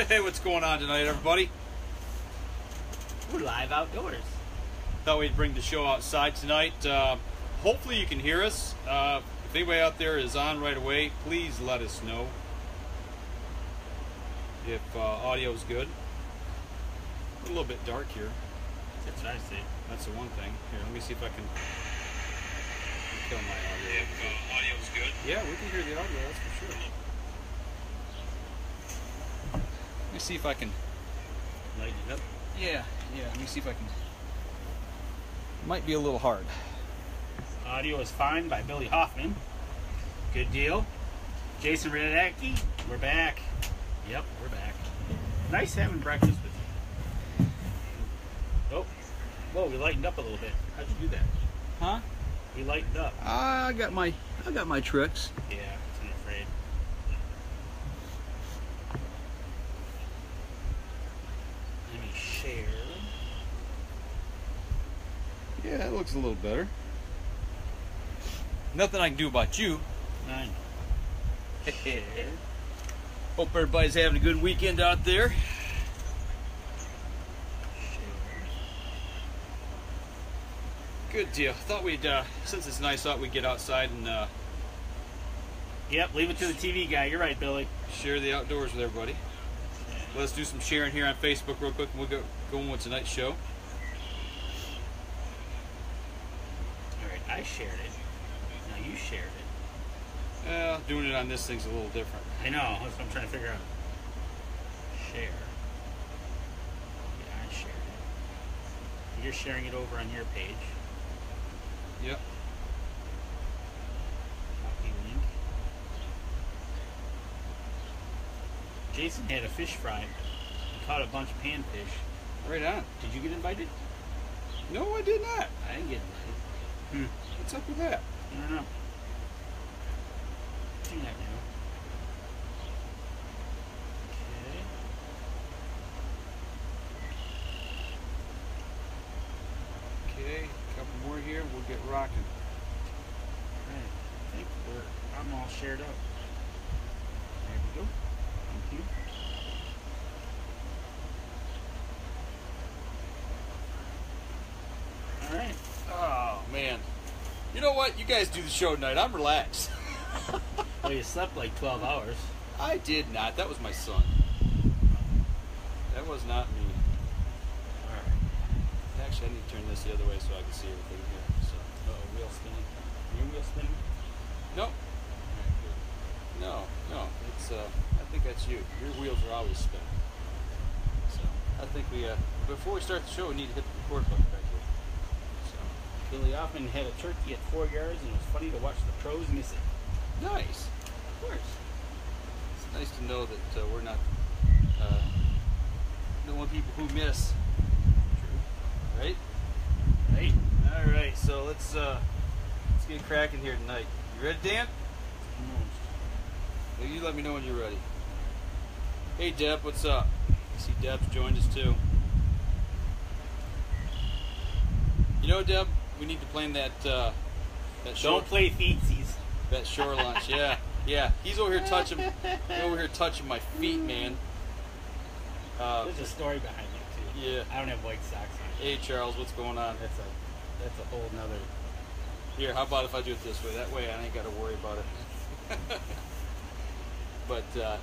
Hey, what's going on tonight, everybody? We're live outdoors. Thought we'd bring the show outside tonight. Hopefully you can hear us. If anybody out there is on right away, please let us know if audio is good. A little bit dark here. That's what I see. That's the one thing. Here, let me see if I can kill my audio. If audio is good. Yeah, we can hear the audio, that's for sure. Let me see if I can Light it up. Yeah, let me see if I can. Might be a little hard. Audio is fine by Billy Hoffman. Good deal. Jason Radecki, we're back. Yep, we're back. Nice having breakfast with you. Oh, whoa, we lightened up a little bit. How'd you do that? Huh? We lightened up. I got my tricks. Yeah, I'm afraid. Let me share. Yeah, that looks a little better. Nothing I can do about you. I know. Share. Hope everybody's having a good weekend out there. Good deal. Thought we'd, since it's nice out, we'd get outside and Yep, leave it to the TV guy. You're right, Billy. share the outdoors with everybody. Let's do some sharing here on Facebook real quick, and we'll go on with tonight's show. All right, I shared it. Now you shared it. Doing it on this thing's a little different. I know. That's what I'm trying to figure out. Share. Yeah, I shared it. You're sharing it over on your page. Yep. Copy link. Jason had a fish fry. He caught a bunch of panfish. Right on. Did you get invited? No, I did not. I didn't get invited. What's up with that? I don't know. Do that now. Okay, a couple more here. We'll get rocking. Alright, I think I'm all shared up. There we go. Thank you. Alright. Oh man. You know what? You guys do the show tonight. I'm relaxed. Well, you slept like 12 hours. I did not. That was my son. That was not me. Alright. Actually, I need to turn this the other way so I can see everything here. So, Wheel spinning. Your wheel spinning? nope. No. It's I think that's you. Your wheels are always spinning. So, I think we before we start the show, we need to hit the record button back here. So, Billy Hoffman had a turkey at 4 yards, and it was funny to watch the pros miss it. nice. Of course. It's nice to know that we're not the one people who miss. True. Right? Right. All right. So let's get cracking here tonight. You ready, Dan? Almost. Well, you let me know when you're ready. Hey, Deb, what's up? I see Deb's joined us too. You know, Deb, we need to plan that Don't play feetsies. that shore lunch. Yeah. He's over here touching my feet, man. There's a story behind that too. Yeah. I don't have white socks on. Hey, Charles, what's going on? That's a whole nother. Here, how about if I do it this way? That way I ain't got to worry about it. But yeah,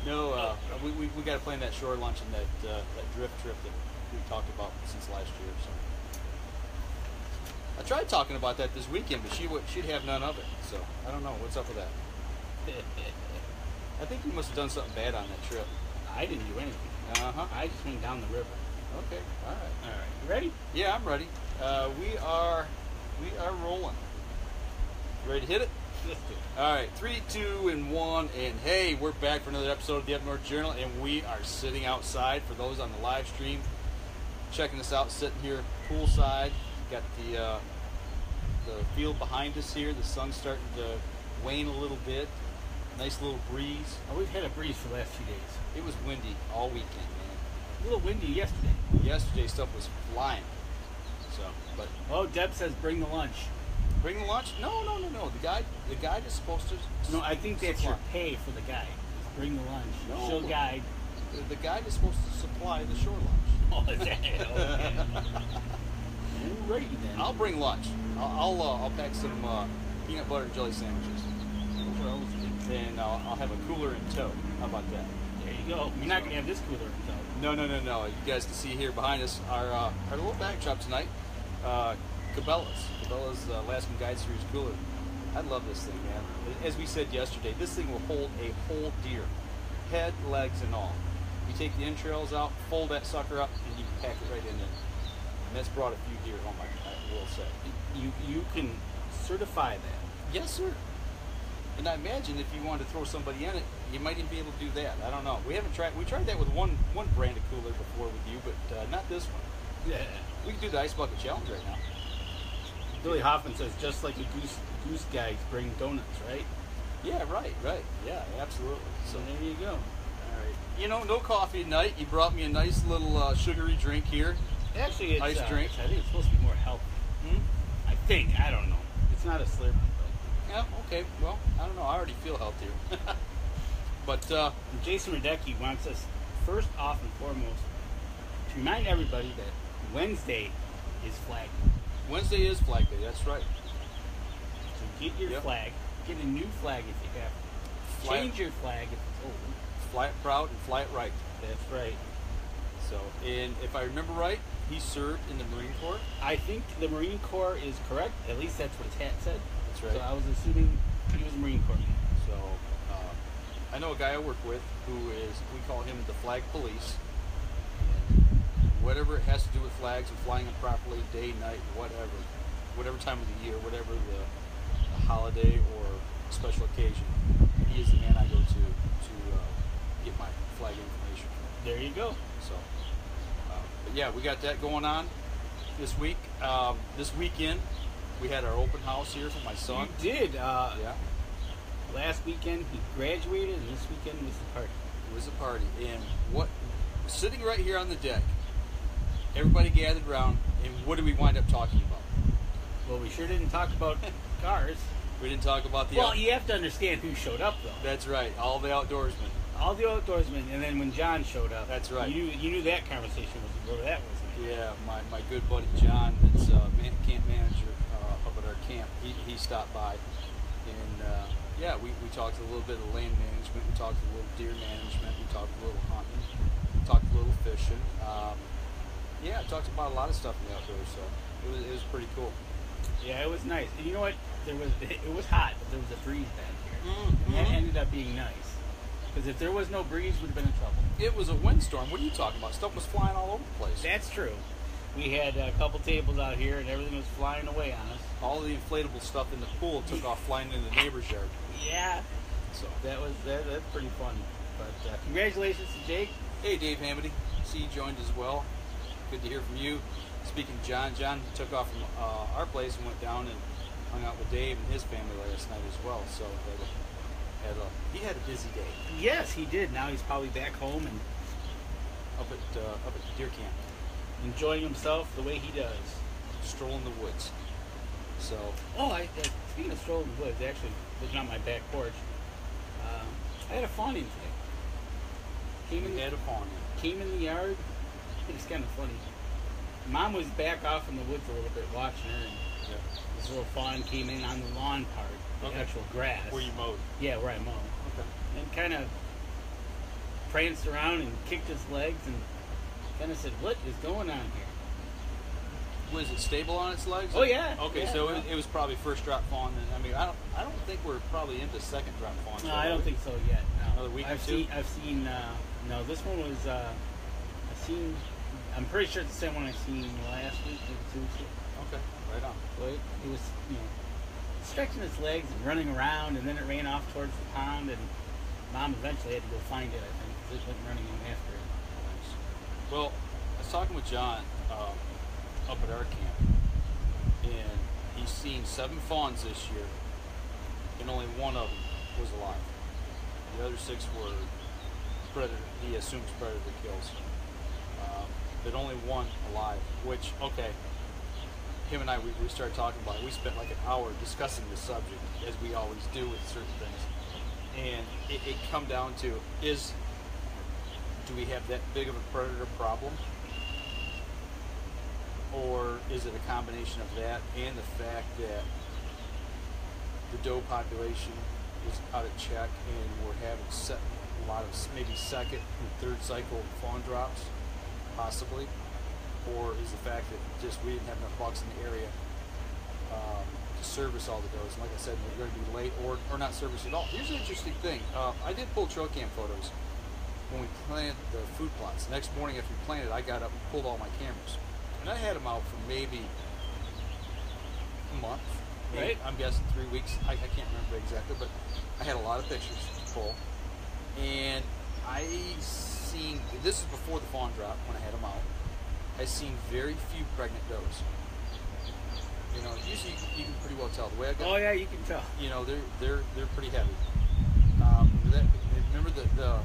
no, we got to plan that shore lunch and that drift trip that we talked about since last year. So I tried talking about that this weekend, but she'd have none of it. So I don't know what's up with that. I think you must have done something bad on that trip. I didn't do anything. I just went down the river. Okay, all right. All right. You ready? Yeah, I'm ready. We are rolling. Ready to hit it? Let's do it. All right, 3, 2, and 1, and hey, we're back for another episode of the Up North Journal, and we are sitting outside. For those on the live stream, checking us out, sitting here poolside. Got the field behind us here. The sun's starting to wane a little bit. Nice little breeze. Oh, we've had a breeze for the last few days. It was windy all weekend, man. A little windy yesterday. Yesterday stuff was flying. So, but Oh, Deb says bring the lunch. bring the lunch? No. The guide is supposed to. No, I think that's supply. your pay for the guide. Is bring the lunch. No. She'll guide. The guy that's supposed to supply the shore lunch. Oh, is that it? Okay. Alrighty then. I'll bring lunch. I'll pack some peanut butter and jelly sandwiches. Those are always good. And I'll have a cooler in tow. How about that? There you go. You're not gonna have this cooler in tow. No. You guys can see here behind us our little bag shop tonight. Cabela's Alaskan Guide Series cooler. I love this thing, man. As we said yesterday, this thing will hold a whole deer, head, legs, and all. You take the entrails out, fold that sucker up, and you can pack it right in there. And that's brought a few deer home, I will say. You can certify that. Yes, sir. And I imagine if you wanted to throw somebody in it, you might even be able to do that. I don't know. We tried that with one brand of cooler before with you, but not this one. Yeah. We can do the ice bucket challenge right now. Billy Hoffman says, just like a goose guys bring donuts, right? Yeah, right. Yeah, absolutely. So there you go. All right. You know, no coffee at night. You brought me a nice little sugary drink here. Actually, it's ice drink. I think it's supposed to be more healthy. I think. I don't know. It's not a Slurpee, though. Yeah. Okay. Well, I don't know. I already feel healthier. But Jason Radecki wants us first off and foremost to remind everybody that Wednesday is Flag Day. Wednesday is Flag Day. That's right. So get your flag. Get a new flag if you have to. Change your flag if it's old. Fly it proud and fly it right. That's right. So, and if I remember right, he served in the Marine Corps. I think the Marine Corps is correct. At least that's what his hat said. That's right. So I was assuming he was a Marine Corps man. So I know a guy I work with who is, we call him the flag police. And whatever it has to do with flags and flying them properly, day, night, whatever time of the year, whatever the holiday or special occasion, he is the man I go to get my flag information. There you go. So, but yeah, we got that going on this week. This weekend, we had our open house here for my son. You did. Yeah. Last weekend he graduated, and this weekend was the party. It was a party, and sitting right here on the deck, everybody gathered around, and what did we wind up talking about? Well, we sure didn't talk about cars. We didn't talk about the. Well, you have to understand who showed up, though. That's right, all the outdoorsmen. All the outdoorsmen, and then when John showed up, that's right. You knew that conversation was where that was. Yeah, my good buddy John, that's camp manager up at our camp. He stopped by, and yeah, we talked a little bit of land management. We talked a little deer management. We talked a little hunting. We talked a little fishing. Yeah, talked about a lot of stuff in the outdoors. So it was pretty cool. Yeah, it was nice. And you know what? It was hot, but there was a breeze back here, Mm-hmm. and that ended up being nice. Because if there was no breeze, we'd have been in trouble. It was a windstorm. What are you talking about? Stuff was flying all over the place. That's true. We had a couple tables out here, and everything was flying away on us. All the inflatable stuff in the pool took off flying into the neighbor's yard. Yeah. So That's pretty fun. But congratulations to Jake. Hey, Dave Hamity. See you joined as well. Good to hear from you. Speaking of John took off from our place and went down and hung out with Dave and his family last night as well. So he had a busy day. Yes, he did. Now he's probably back home and up at deer camp, enjoying himself the way he does, strolling the woods. So speaking of strolling the woods, actually looking on my back porch, I had a fawn in today. Came in the yard. It's kind of funny. Mom was back off in the woods a little bit watching her, and this little fawn came in on the lawn part, the actual grass. Where you mowed? Yeah, where I mow. Okay. And kind of pranced around and kicked his legs and kind of said, "What is going on here?" Was it stable on its legs? Oh yeah. Okay, yeah, so it was probably first drop fawn. Then I mean, I don't think we're probably into second drop fawn. No, I don't think so yet. No. Another week I've or two? seen. No, this one was. I'm pretty sure it's the same one I seen last week or 2 weeks ago. Okay, right on. But it was, stretching its legs and running around, and then it ran off towards the pond, and Mom eventually had to go find it, I think, because it went running in after it. Nice. Well, I was talking with John up at our camp, and he's seen 7 fawns this year, and only one of them was alive. The other 6 were predator. He assumes predator kills. But only one alive, which, okay, him and I, we started talking about it. We spent like an hour discussing the subject, as we always do with certain things. And it come down to, is do we have that big of a predator problem? Or is it a combination of that and the fact that the doe population is out of check and we're having a lot of maybe second and third cycle fawn drops, possibly? Or is the fact that just we didn't have enough bucks in the area to service all the does? And like I said, we're going to be late or not service at all. Here's an interesting thing. I did pull trail cam photos when we planted the food plots. The next morning after we planted, I got up and pulled all my cameras. And I had them out for maybe a month. Maybe, right. I'm guessing 3 weeks. I can't remember exactly, but I had a lot of pictures to pull. And I seen, this is before the fawn drop when I had them out, I seen very few pregnant does. You know, usually you can pretty well tell. The way I got, oh yeah, you can tell. you know, they're pretty heavy. Remember the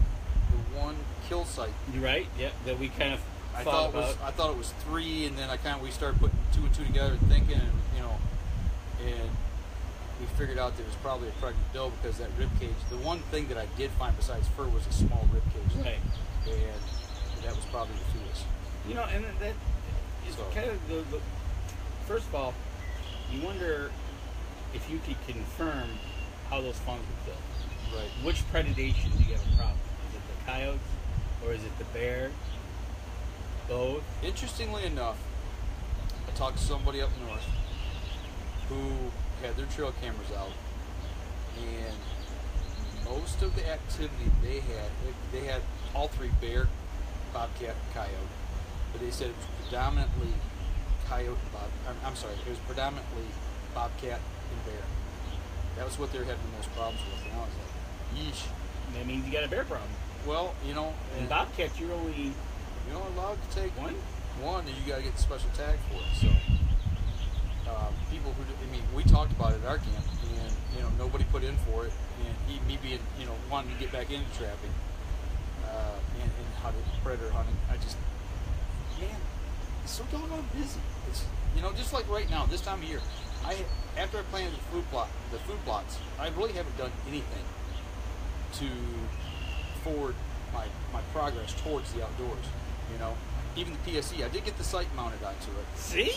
one kill site? You're right. Yep. That we kind of I thought it was 3, and then we started putting 2 and 2 together, and thinking, and and we figured out there was probably a pregnant doe because that rib cage. The one thing that I did find besides fur was a small rib cage, right? And that was probably the fetus. You know, and that is kind of the. First of all, you wonder if you could confirm how those fawns were killed. Right. Which predation do you have a problem? Is it the coyotes or is it the bear? Both. Interestingly enough, I talked to somebody up north who had their trail cameras out, and most of the activity they had all 3 bear, bobcat, and coyote, but they said it was predominantly coyote and it was predominantly bobcat and bear. That was what they were having the most problems with, and I was like, yeesh. That means you got a bear problem. Well, you know, and bobcat, you're only allowed to take one, and you got to get the special tag for it. So people who, we talked about it at our camp, and nobody put in for it, and me being wanting to get back into trapping and how to predator hunting, it's so doggone busy. It's just like right now, this time of year, after I planted the food plots, I really haven't done anything to forward my progress towards the outdoors. Even the PSE, I did get the sight mounted onto it. See,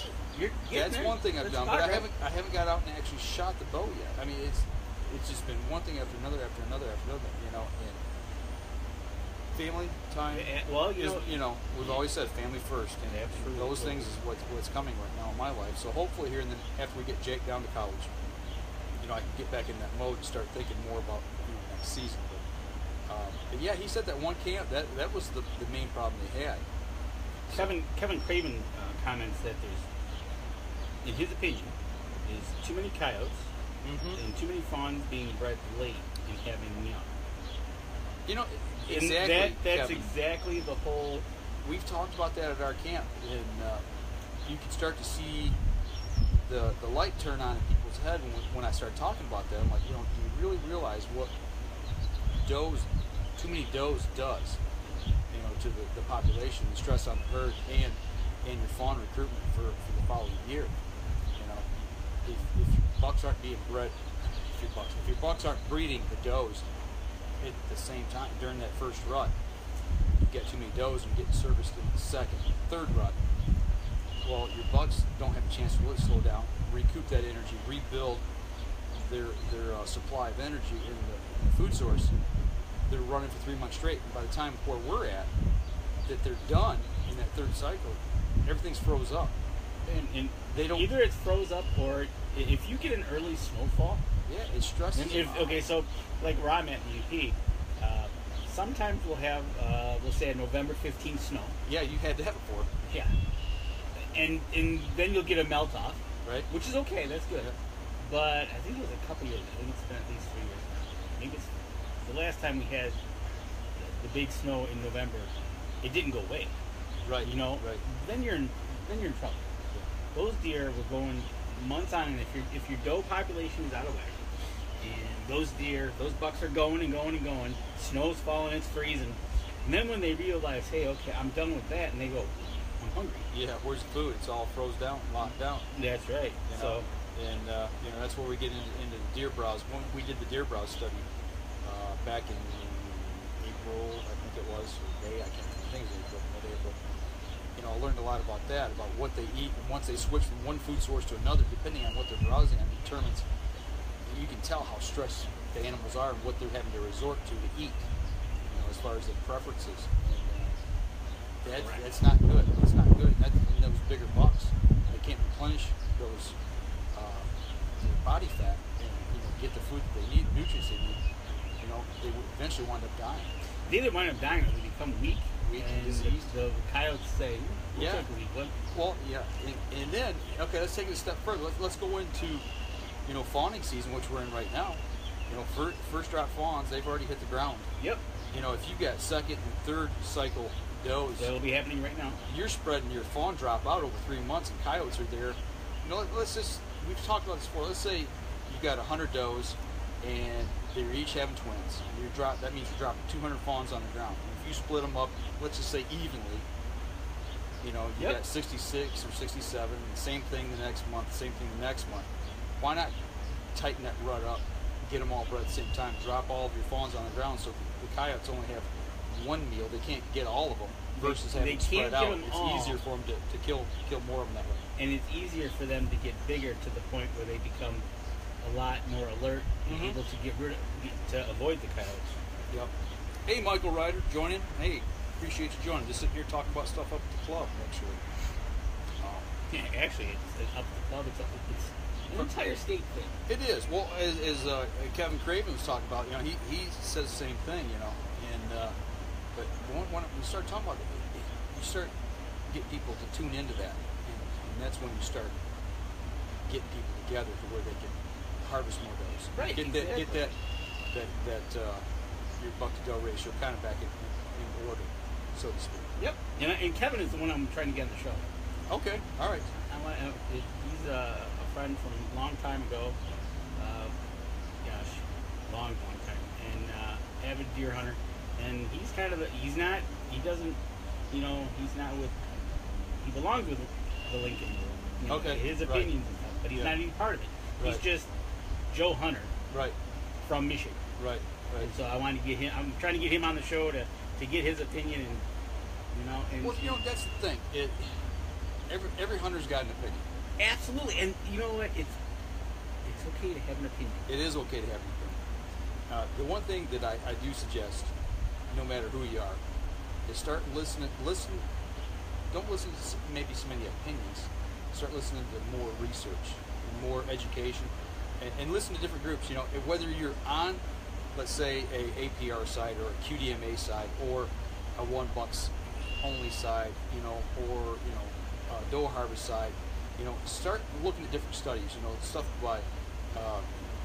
that's one thing I've done, but I haven't got out and actually shot the bow yet. I mean, it's just been one thing after another, after another, after another. And family time. Well, we've always said family first, and those things is what's coming right now in my life. So hopefully here, and then after we get Jake down to college, I can get back in that mode and start thinking more about next season. But yeah, he said that one camp that was the main problem they had. Kevin Craven comments that there's, in his opinion, is too many coyotes and too many fawns being bred late and having young. Exactly. That's exactly the whole. We've talked about that at our camp, and you can start to see the light turn on in people's head when I start talking about that. I'm like, do you really realize what too many does does? To the population, the stress on the herd, and your fawn recruitment for the following year. If your bucks aren't being bred, if your bucks aren't breeding the does at the same time during that first rut, you get too many does and get serviced in the second, third rut. Well, your bucks don't have a chance to really slow down, recoup that energy, rebuild their supply of energy in the food source. They're running for 3 months straight, and by the time where we're at, that they're done in that third cycle, everything's froze up, and they don't. Either it's froze up, or if you get an early snowfall, it stresses. So like where I'm at in UP, sometimes we'll have we'll say a November 15th snow. Yeah, you had that before. Yeah, and then you'll get a melt off, right? Which is okay, that's good. Yeah. But I think it was a couple years. I think it's been at least 3 years now. I think it's the last time we had the big snow in November. It didn't go away, right? Right. Then you're in trouble. Yeah. Those deer were going months on, and if your doe population is out of whack, and those bucks are going and going and going, snow's falling, it's freezing, and then when they realize, hey, okay, I'm done with that, and they go, I'm hungry. Yeah, where's the food? It's all froze down, locked down. That's right. And that's where we get into the deer browse. When we did the deer browse study back in April, I think it was, or May, I can't remember, I think it was April, mid-April. You know, I learned a lot about that, about what they eat, and once they switch from one food source to another, depending on what they're browsing on, determines, you can tell how stressed the animals are and what they're having to resort to eat, you know, as far as their preferences. And, that's not good. It's not good. And those bigger bucks, they can't replenish those their body fat and, you know, get the food that they need, nutrients they need. You know, they would eventually wind up dying. They either wind up dying or they become weak. And diseased. The coyotes say, we'll take a weak one. Well, yeah. And then, okay, let's take it a step further. Let's go into, you know, fawning season, which we're in right now. You know, first drop fawns, they've already hit the ground. Yep. You know, if you got second and third cycle does. That'll be happening right now. You're spreading your fawn drop out over 3 months, and coyotes are there. You know, let's just, we've talked about this before. Let's say you got 100 does, and they're each having twins. That means you're dropping 200 fawns on the ground. And if you split them up, let's just say evenly, you know, you got 66 or 67, and the same thing the next month, same thing the next month. Why not tighten that rut up, get them all bred at the same time, drop all of your fawns on the ground so the coyotes only have one meal. They can't get all of them versus having them spread out. It's easier for them to kill more of them that way. And it's easier for them to get bigger to the point where they become a lot more alert and able to to avoid the coyotes. Yep. Hey, Michael Ryder, joining. Hey, appreciate you joining. Just sitting here talking about stuff up at the club, actually. Yeah, actually, it's up at the club. It's an entire state thing. It is. Well, as Kevin Craven was talking about, you know, he says the same thing, you know. And but when we start talking about it, you start get people to tune into that, and that's when you start getting people together to where they can harvest more does. Right. Get that your buck to doe ratio kind of back in order, so to speak. Yep. And Kevin is the one I'm trying to get on the show. Okay. All right. He's a friend from a long time ago. Long time, and avid deer hunter. And he's kind of he belongs with the Lincoln group. You know, okay. His opinions and stuff, but he's not even part of it. He's just Joe Hunter. Right. From Michigan. Right. And so I wanted to get him. I'm trying to get him on the show to get his opinion, and you know. And well, you know, that's the thing. Every hunter's got an opinion. Absolutely, and you know what? It's okay to have an opinion. It is okay to have an opinion. The one thing that I do suggest, no matter who you are, is start listening. Don't listen to maybe so many opinions. Start listening to more research, more education, and listen to different groups. You know, whether you're on, let's say, a APR side or a QDMA side or a one bucks only side, you know, or you know, doe harvest side. You know, start looking at different studies. You know, stuff by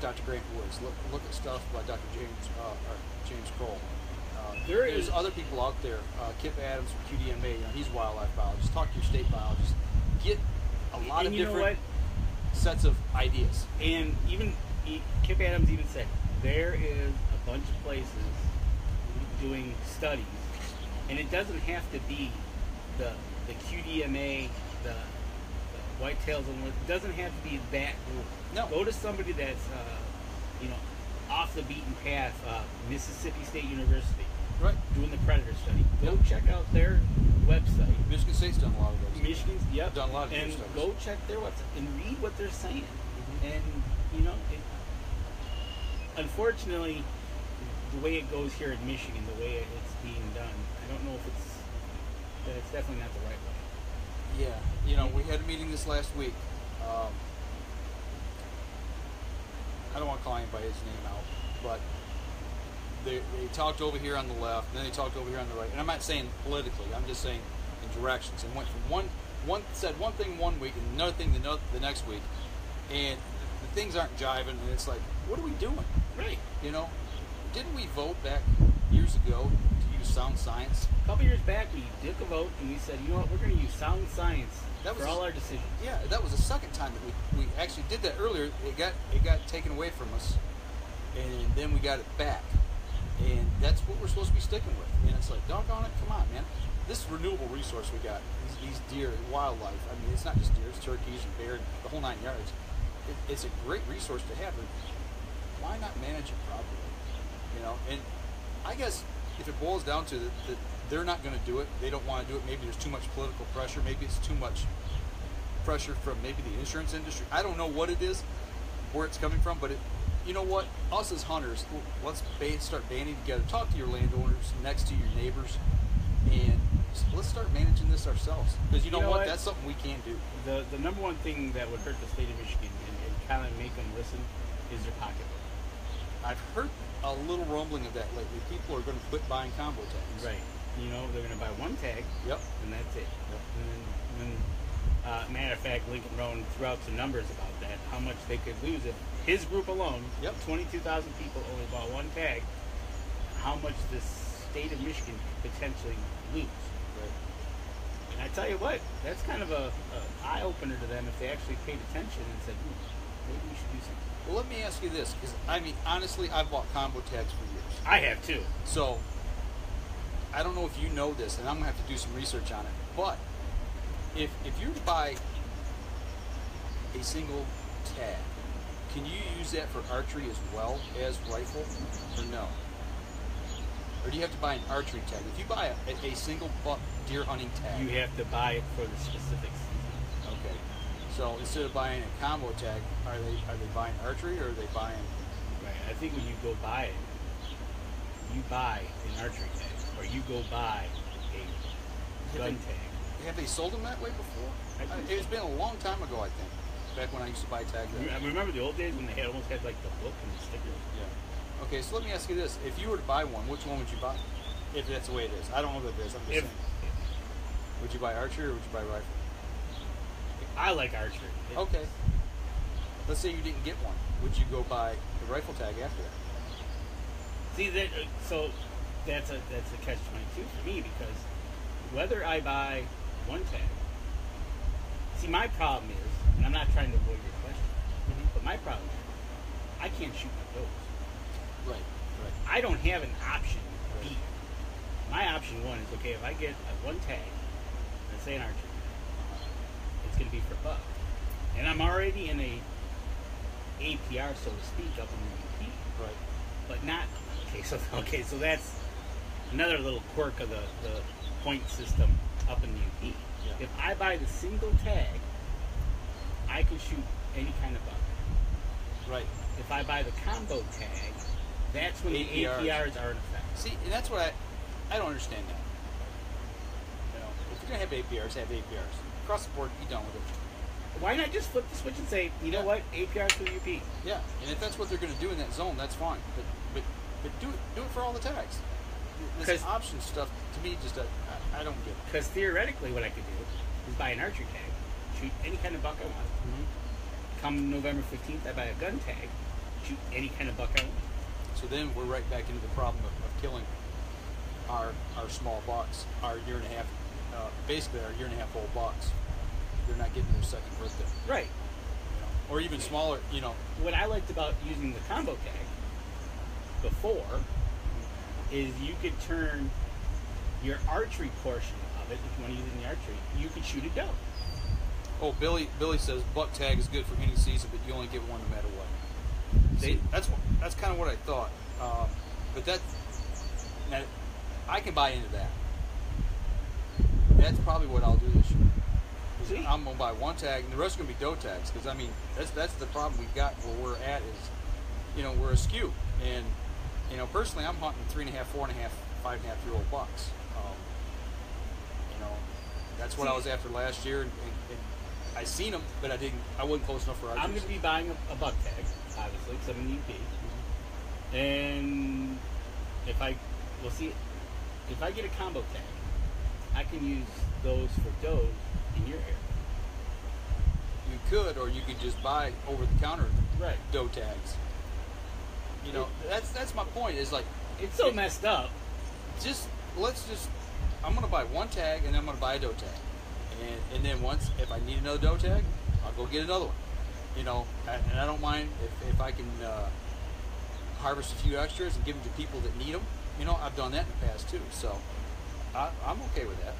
Dr. Grant Woods. Look at stuff by Dr. James Kroll. There's other people out there. Kip Adams from QDMA. You know, he's a wildlife biologist. Talk to your state biologist. Get a lot of different sets of ideas. And even Kip Adams even said there is a bunch of places doing studies, and it doesn't have to be the QDMA, the whitetails, and it doesn't have to be that group. No. Go to somebody that's off the beaten path. Mississippi State University, right, doing the predator study. Go check out their website. Michigan State's done a lot of those. Michigan's done a lot of and studies. Go check their website and read what they're saying. And you know, unfortunately, the way it goes here in Michigan, the way it's being done, I don't know if it's definitely not the right way. Yeah, you know, we had a meeting this last week. I don't want to call anybody his name out, but they talked over here on the left, and then they talked over here on the right. And I'm not saying politically, I'm just saying in directions. And went from one said one thing one week and another thing the next week, and the things aren't jiving. And it's like, what are we doing? Right. You know, didn't we vote back years ago to use sound science? A couple years back, we took a vote and we said, you know what, we're going to use sound science for all our decisions. Yeah, that was the second time that we actually did that earlier. It got taken away from us, and then we got it back. And that's what we're supposed to be sticking with. And it's like, doggone it, come on, man. This renewable resource we got, these deer, wildlife. I mean, it's not just deer, it's turkeys and bear, the whole 9 yards. It's a great resource to have. And why not manage it properly? You know, and I guess if it boils down to that they're not going to do it, they don't want to do it. Maybe there's too much political pressure. Maybe it's too much pressure from maybe the insurance industry. I don't know what it is, where it's coming from, but you know what? Us as hunters, let's start banding together. Talk to your landowners next to your neighbors, and let's start managing this ourselves. Because you know what? That's something we can do. The number one thing that would hurt the state of Michigan and kind of make them listen is their pocketbook. I've heard a little rumbling of that lately. People are going to quit buying combo tags. Right. You know, they're going to buy one tag. Yep. And that's it. Yep. And matter of fact, Lincoln Rowan threw out some numbers about that, how much they could lose if his group alone, 22,000 people only bought one tag, how much the state of Michigan could potentially lose. Right. And I tell you what, that's kind of a eye-opener to them if they actually paid attention and said, maybe we should do something. Well, let me ask you this, because, I mean, honestly, I've bought combo tags for years. I have, too. So, I don't know if you know this, and I'm going to have to do some research on it, but if you were to buy a single tag, can you use that for archery as well as rifle, or no? Or do you have to buy an archery tag? If you buy a single buck deer hunting tag, you have to buy it for the specific season. Okay. So instead of buying a combo tag, are they buying archery, or are they buying? Right. I think when you go buy it, you buy an archery tag, or you go buy a gun tag. Have they sold them that way before? It's been a long time ago, I think. Back when I used to buy tags. I remember the old days when they almost had like the book and the stickers. Yeah. Okay, so let me ask you this: if you were to buy one, which one would you buy? If that's the way it is, I don't know if it is. I'm just saying. Would you buy archery or would you buy rifle? I like archery. Okay. Let's say you didn't get one. Would you go buy the rifle tag after that? See that? So that's a catch-22 for me, because whether I buy one tag. See, my problem is, and I'm not trying to avoid your question, but my problem is, I can't shoot my does. Right. I don't have an option B. My option one is, okay, if I get one tag, let's say an archery tag, it's going to be for a buck. And I'm already in a APR, so to speak, up in the UP. Right. But not, so that's another little quirk of the point system up in the UP. Yeah. If I buy the single tag, I can shoot any kind of buck. Right. If I buy the combo tag, that's when the APRs are in effect. See, and that's what I don't understand that. You know, if you're gonna have APRs, have APRs. Across the board, be done with it. Why not just flip the switch and say, you know what, APRs for the UP? Yeah, and if that's what they're gonna do in that zone, that's fine. But do it for all the tags. This option stuff, to me, just I don't get it. Because theoretically, what I could do is buy an archery tag, shoot any kind of buck I want. Come November 15th, I buy a gun tag, shoot any kind of buck I want. So then we're right back into the problem of killing our small bucks, our year and a half, basically our year and a half old bucks. They're not getting their second birthday. Right. You know, or even smaller, you know. What I liked about using the combo tag before is you could turn your archery portion of it, if you want to use it in the archery, you could shoot a doe. Oh, Billy says buck tag is good for any season, but you only get one no matter what. See, that's kind of what I thought. But now, I can buy into that. That's probably what I'll do this year. See? I'm gonna buy one tag, and the rest are gonna be doe tags. Because I mean, that's the problem we've got where we're at is, you know, we're askew. And you know, personally, I'm hunting 3.5, 4.5, 5.5-year-old bucks. You know, that's what I was after last year, and I seen them, but I wasn't close enough for archery. I'm going to be buying a buck tag, obviously, because I'm in the UP. And if I get a combo tag, I can use those for does in your area. You could, or you could just buy over-the-counter doe tags. You know, that's my point. Is like it's so messed up. I'm gonna buy one tag and then I'm gonna buy a doe tag, and then if I need another doe tag, I'll go get another one. You know, and I don't mind if I can harvest a few extras and give them to people that need them. You know, I've done that in the past too, so I'm okay with that.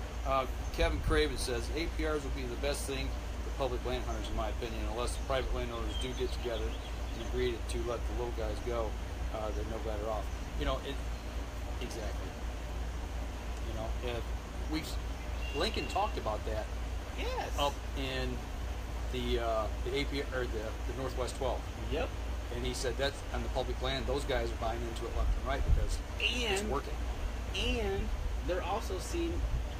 Kevin Craven says APRs will be the best thing for public land hunters, in my opinion, unless the private landowners do get together and agree to let the little guys go. They're no better off. You know, exactly. Lincoln talked about that Yes. up in the AP or the Northwest 12. Yep. And he said that's on the public land. Those guys are buying into it left and right because it's working. And they're also seeing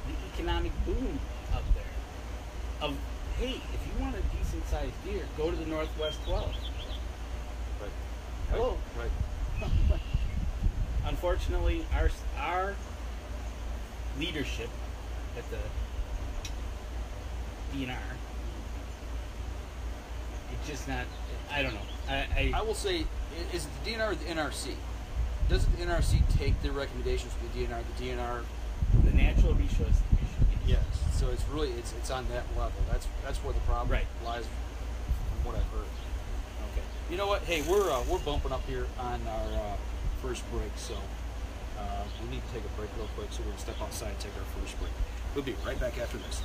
the economic boom up there. Of hey, if you want a decent sized deer, go to the Northwest 12. Right. Hello. Right. Unfortunately, our leadership at the DNR, it's just not. I don't know. I will say, is it the DNR or the NRC? Doesn't the NRC take their recommendations from the DNR? The DNR, the Natural Resources Commission. yes. So it's really it's on that level. That's where the problem lies, from what I've heard. Okay. You know what? Hey, we're bumping up here on our first break, so we need to take a break real quick. So we're gonna step outside and take our first break. We'll be right back after this.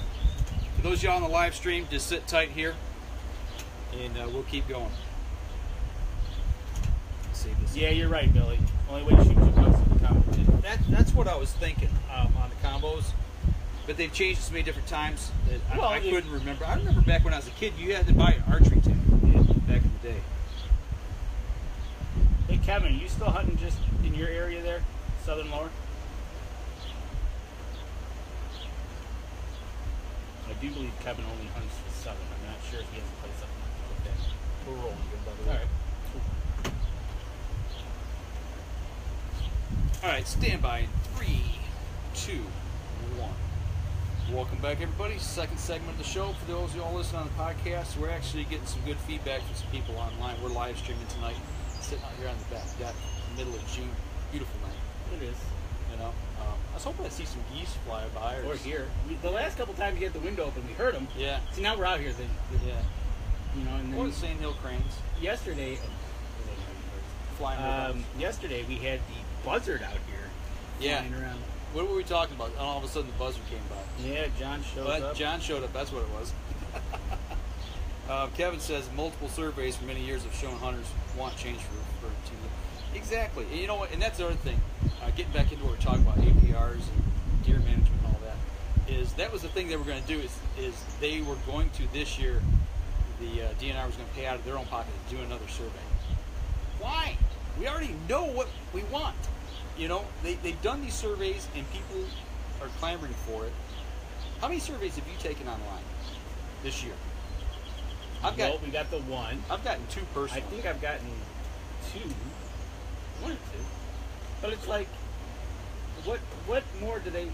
For those of y'all on the live stream, just sit tight here, and we'll keep going. Save this. Yeah, you're right, Billy. Only way to shoot $2 at the combo. That's what I was thinking on the combos, but they've changed so many different times that I couldn't remember. I remember back when I was a kid, you had to buy an archery tag back in the day. Hey, Kevin, you still hunting just in your area there, Southern Lower? I do believe Kevin only hunts for Southern. I'm not sure if he has a place up like that. We're rolling again, by the way. All right. All right, stand by in 3, 2, 1. Welcome back, everybody. Second segment of the show. For those of y'all listening on the podcast, we're actually getting some good feedback from some people online. We're live streaming tonight, sitting out here on the back deck, middle of June. Beautiful night. It is. You know, I was hoping I'd see some geese fly by. Or here. The last couple times you had the window open, we heard them. Yeah. See, now we're out here. Yeah. You know, and then Or the sandhill cranes yesterday, flying. yesterday we had the buzzard out here flying around. What were we talking about? And all of a sudden the buzzard came by. Yeah, John showed up. John showed up. That's what it was. Kevin says multiple surveys for many years have shown hunters want change for TV. Exactly. And you know what? And that's the other thing. Getting back into what we're talking about, APRs and deer management and all that, that was the thing they were going to do is they were going to this year, the DNR was going to pay out of their own pocket to do another survey. Why? We already know what we want. You know, they've done these surveys and people are clamoring for it. How many surveys have you taken online this year? We got the one. I've gotten 2 personally. I think I've gotten 2. 1 or 2. But it's like, what more do they?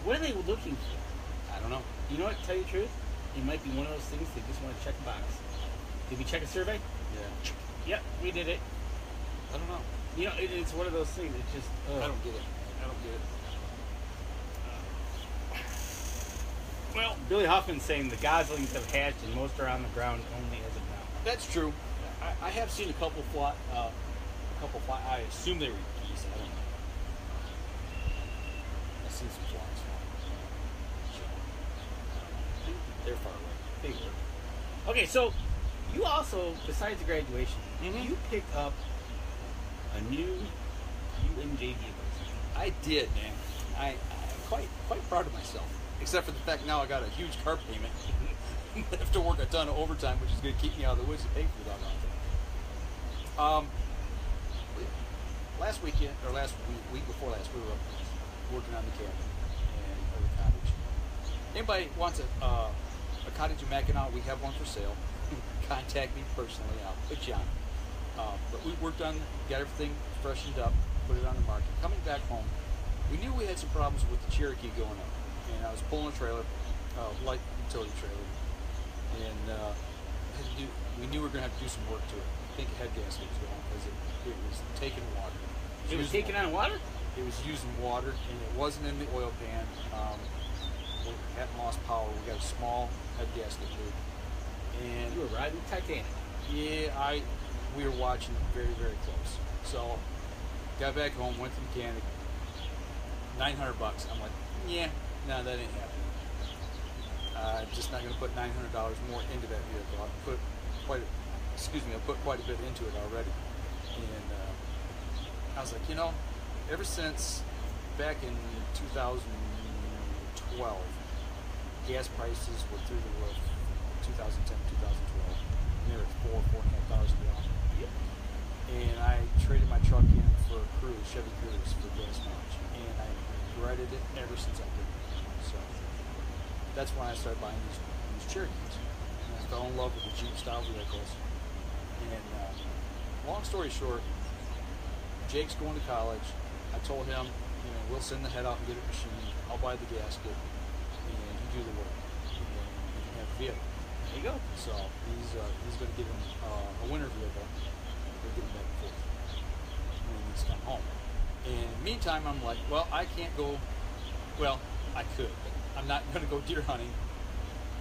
What are they looking for? I don't know. You know what? To tell you the truth, it might be one of those things they just want to check a box. Did we check a survey? Yeah. Yep, we did it. I don't know. You know, it's one of those things. It's just I don't get it. I don't get it. Well, Billy Hoffman's saying the goslings have hatched and most are on the ground only as of now. That's true. I have seen a couple fly. I assume they were geese. I don't know. I've seen some flies flying. They're far away. They were. Okay, so you also, besides the graduation, you picked up a new UNJ vehicle. I did, man. I'm quite proud of myself. Except for the fact now I got a huge car payment. I have to work a ton of overtime, which is going to keep me out of the woods to pay for the doggone thing. Last weekend, or week before last, we were up working on the cabin and the cottage. Anybody wants a cottage in Mackinac? We have one for sale. Contact me personally. I'll put you on. But we worked on, got everything freshened up, put it on the market. Coming back home, we knew we had some problems with the Cherokee going up. And I was pulling a trailer, light utility trailer, and we knew we were going to have to do some work to it. I think head gasket was going because it was taking water. It was taking on water? It was using water, and it wasn't in the oil pan. We hadn't lost power. We got a small head gasket loop. And you were riding Titanic. Yeah, we were watching it very, very close. So, got back home, went to the mechanic. $900. I'm like, yeah. No, that ain't happening. Just not going to put $900 more into that vehicle. I put quite a bit into it already. And I was like, ever since back in 2012, gas prices were through the roof. 2010, 2012. They were at $4,500 a gallon. Yep. And I traded my truck in for a Cruise, Chevy Cruise, for gas mileage, and I regretted it ever since I did it. So that's when I started buying these Cherokees. And I fell in love with the Jeep style vehicles. And long story short, Jake's going to college. I told him, we'll send the head out and get it machined. I'll buy the gasket, and you do the work. And you can have the vehicle. There you go. So he's going to give him a winter vehicle. We'll get him back and forth when he needs to come home. And in the meantime, I'm like, well, I can't go. Well, I could, but I'm not going to go deer hunting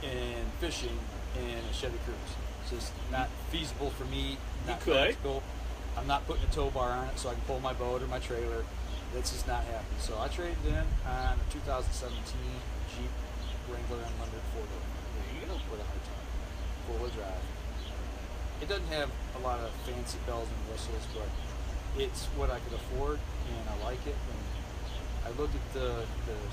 and fishing in a Chevy Cruise. It's just not feasible for me. Not practical. I'm not putting a tow bar on it so I can pull my boat or my trailer. That's just not happening. So I traded in on a 2017 Jeep Wrangler Unlimited 4-door. There you go. With a hard top. 4-wheel drive. It doesn't have a lot of fancy bells and whistles, but it's what I could afford, and I like it. And I looked at the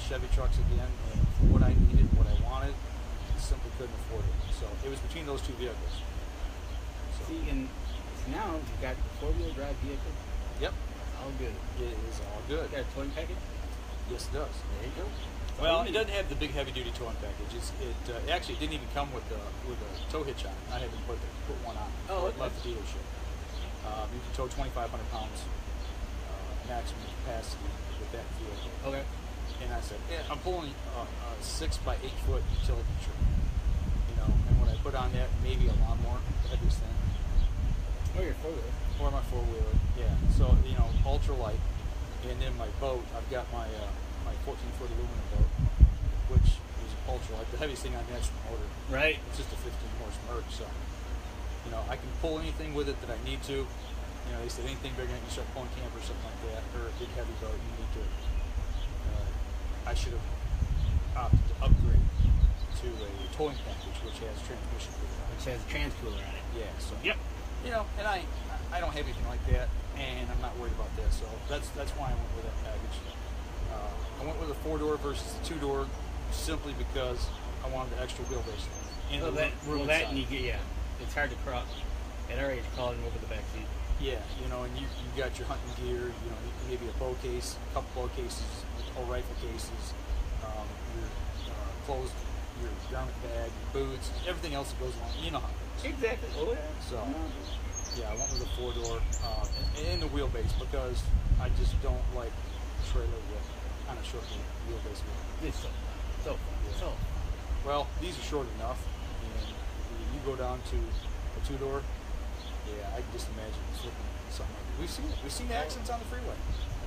Chevy trucks again, and for what I needed, what I wanted, I simply couldn't afford it. So it was between those two vehicles. So. See, and now you've got the 4-wheel drive vehicle. Yep. All good. It is all good. Got a towing package? Yes, it does. There you go. Well, it doesn't have the big heavy-duty towing package. It actually didn't even come with a tow hitch on it. I had to put one on. Oh, it left the dealership. You can tow 2,500 pounds maximum capacity with that vehicle. Okay. And I said, yeah, I'm pulling a 6 by 8 foot utility truck. And when I put on that, maybe a lawnmower, the heaviest thing. Or your 4-wheeler. Or my 4-wheeler, yeah. So, ultra light. And then my boat, I've got my 14-foot aluminum boat, which is ultra light. The heaviest thing on that's the motor. Right. It's just a 15-horse Merc, so, I can pull anything with it that I need to. They said anything bigger than you start pulling camper or something like that, or a big heavy boat, you need to. I should have opted to upgrade to a towing package, which has transmission cooler on it. Which has a trans cooler on it. Yeah. So. Yep. And I don't have anything like that, and I'm not worried about that. So that's why I went with that package. I went with a 4-door versus the 2-door simply because I wanted the extra wheelbase. And and you get it's hard to cross at our age crawling over the back seat. Yeah, and you got your hunting gear, maybe a bow case, a couple bow cases, or rifle cases, your clothes, your garment bag, your boots, everything else that goes along. You know how it is. Exactly. Oh yeah. So, yeah, I went with a 4-door and the wheelbase because I just don't like trailer with on a short wheelbase. It's so fun. Yeah. So. Well, these are short enough, and you go down to a 2-door. Yeah, I can just imagine flipping something like that. We've seen it. We've seen accidents on the freeway.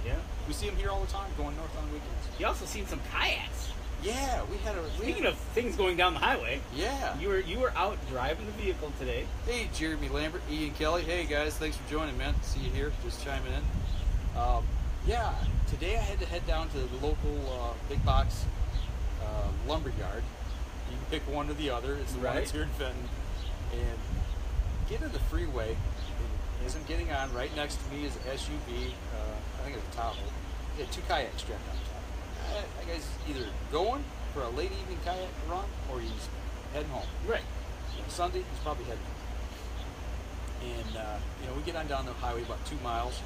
Yeah. We see them here all the time, going north on the weekends. You also seen some kayaks. Yeah, we had a. Speaking of things going down the highway. Yeah. You were out driving the vehicle today. Hey, Jeremy Lambert, Ian Kelly. Hey guys, thanks for joining, man. See you here, just chiming in. Yeah, today I had to head down to the local big box lumber yard. You can pick one or the other. It's the one that's here in Fenton, and get in the freeway. And as I'm getting on, right next to me is an SUV. I think it's a Tahoe. It had 2 kayaks strapped on top. That guy's either going for a late evening kayak run or he's heading home. Right. Sunday, he's probably heading home. And we get on down the highway about 2 miles.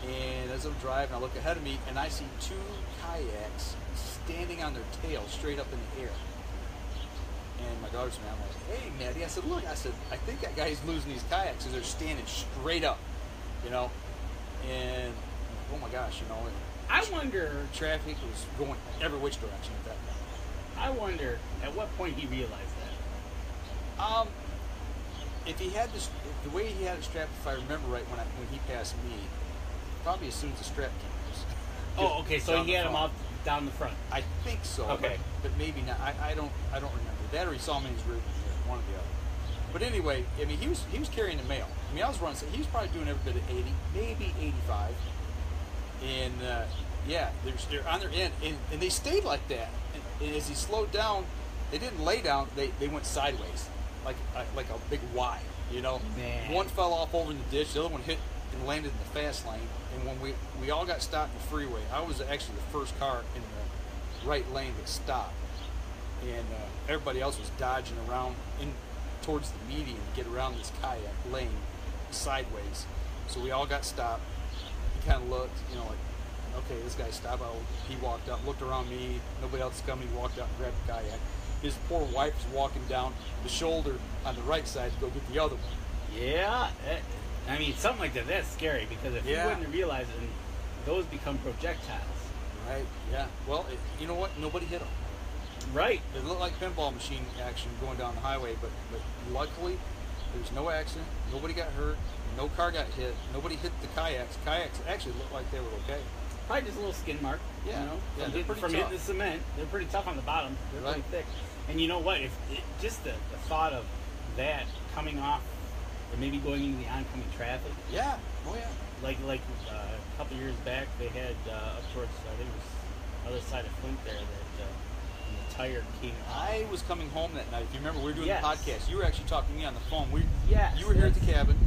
And as I'm driving, I look ahead of me and I see 2 kayaks standing on their tails straight up in the air. And my daughter's man, I'm like, hey, Maddie. I said, look, I think that guy's losing these kayaks because they're standing straight up, And, oh my gosh, and I wonder. Traffic was going every which direction at that point. I wonder at what point he realized that. If he had this, the way he had it strapped, if I remember right, when he passed me, probably as soon as the strap came loose. Oh, okay. So he had him out down the front. I think so. Okay. But maybe not. I don't remember. That or he saw me in his rear view, one or the other. But anyway, I mean, he was carrying the mail. I mean, I was running, so he was probably doing every bit of 80, maybe 85. And yeah, they're on their end, and they stayed like that. And as he slowed down, they didn't lay down. They went sideways, like a big Y. Man. One fell off over in the ditch. The other one hit and landed in the fast lane. And when we all got stopped in the freeway, I was actually the first car in the right lane that stopped, and everybody else was dodging around in towards the median to get around this kayak lane sideways. So we all got stopped. He kind of looked, you know, like, okay, this guy stopped. He walked up, looked around me. Nobody else is coming. He walked out and grabbed the kayak. His poor wife was walking down the shoulder on the right side to go get the other one. Yeah, I mean, something like that, that's scary, because if you Yeah. wouldn't realize it, those become projectiles. Right, yeah. Well, you know what? Nobody hit them. Right. It looked like pinball machine action going down the highway, but luckily there was no accident. Nobody got hurt. No car got hit. Nobody hit the kayaks. Kayaks actually looked like they were okay. Probably just a little skin mark. Yeah. You know, Yeah, they're pretty from tough. hitting the cement. They're pretty tough on the bottom. They're Right. pretty thick. And you know what? Just the thought of that coming off, or maybe going into the oncoming traffic. Yeah. Oh yeah. Like a couple years back, they had up towards, I think it was other side of Flint there, that when the tire came off. I was coming home that night. If you remember, we were doing Yes. the podcast. You were actually talking to me on the phone. Yes, You were here at the cabin,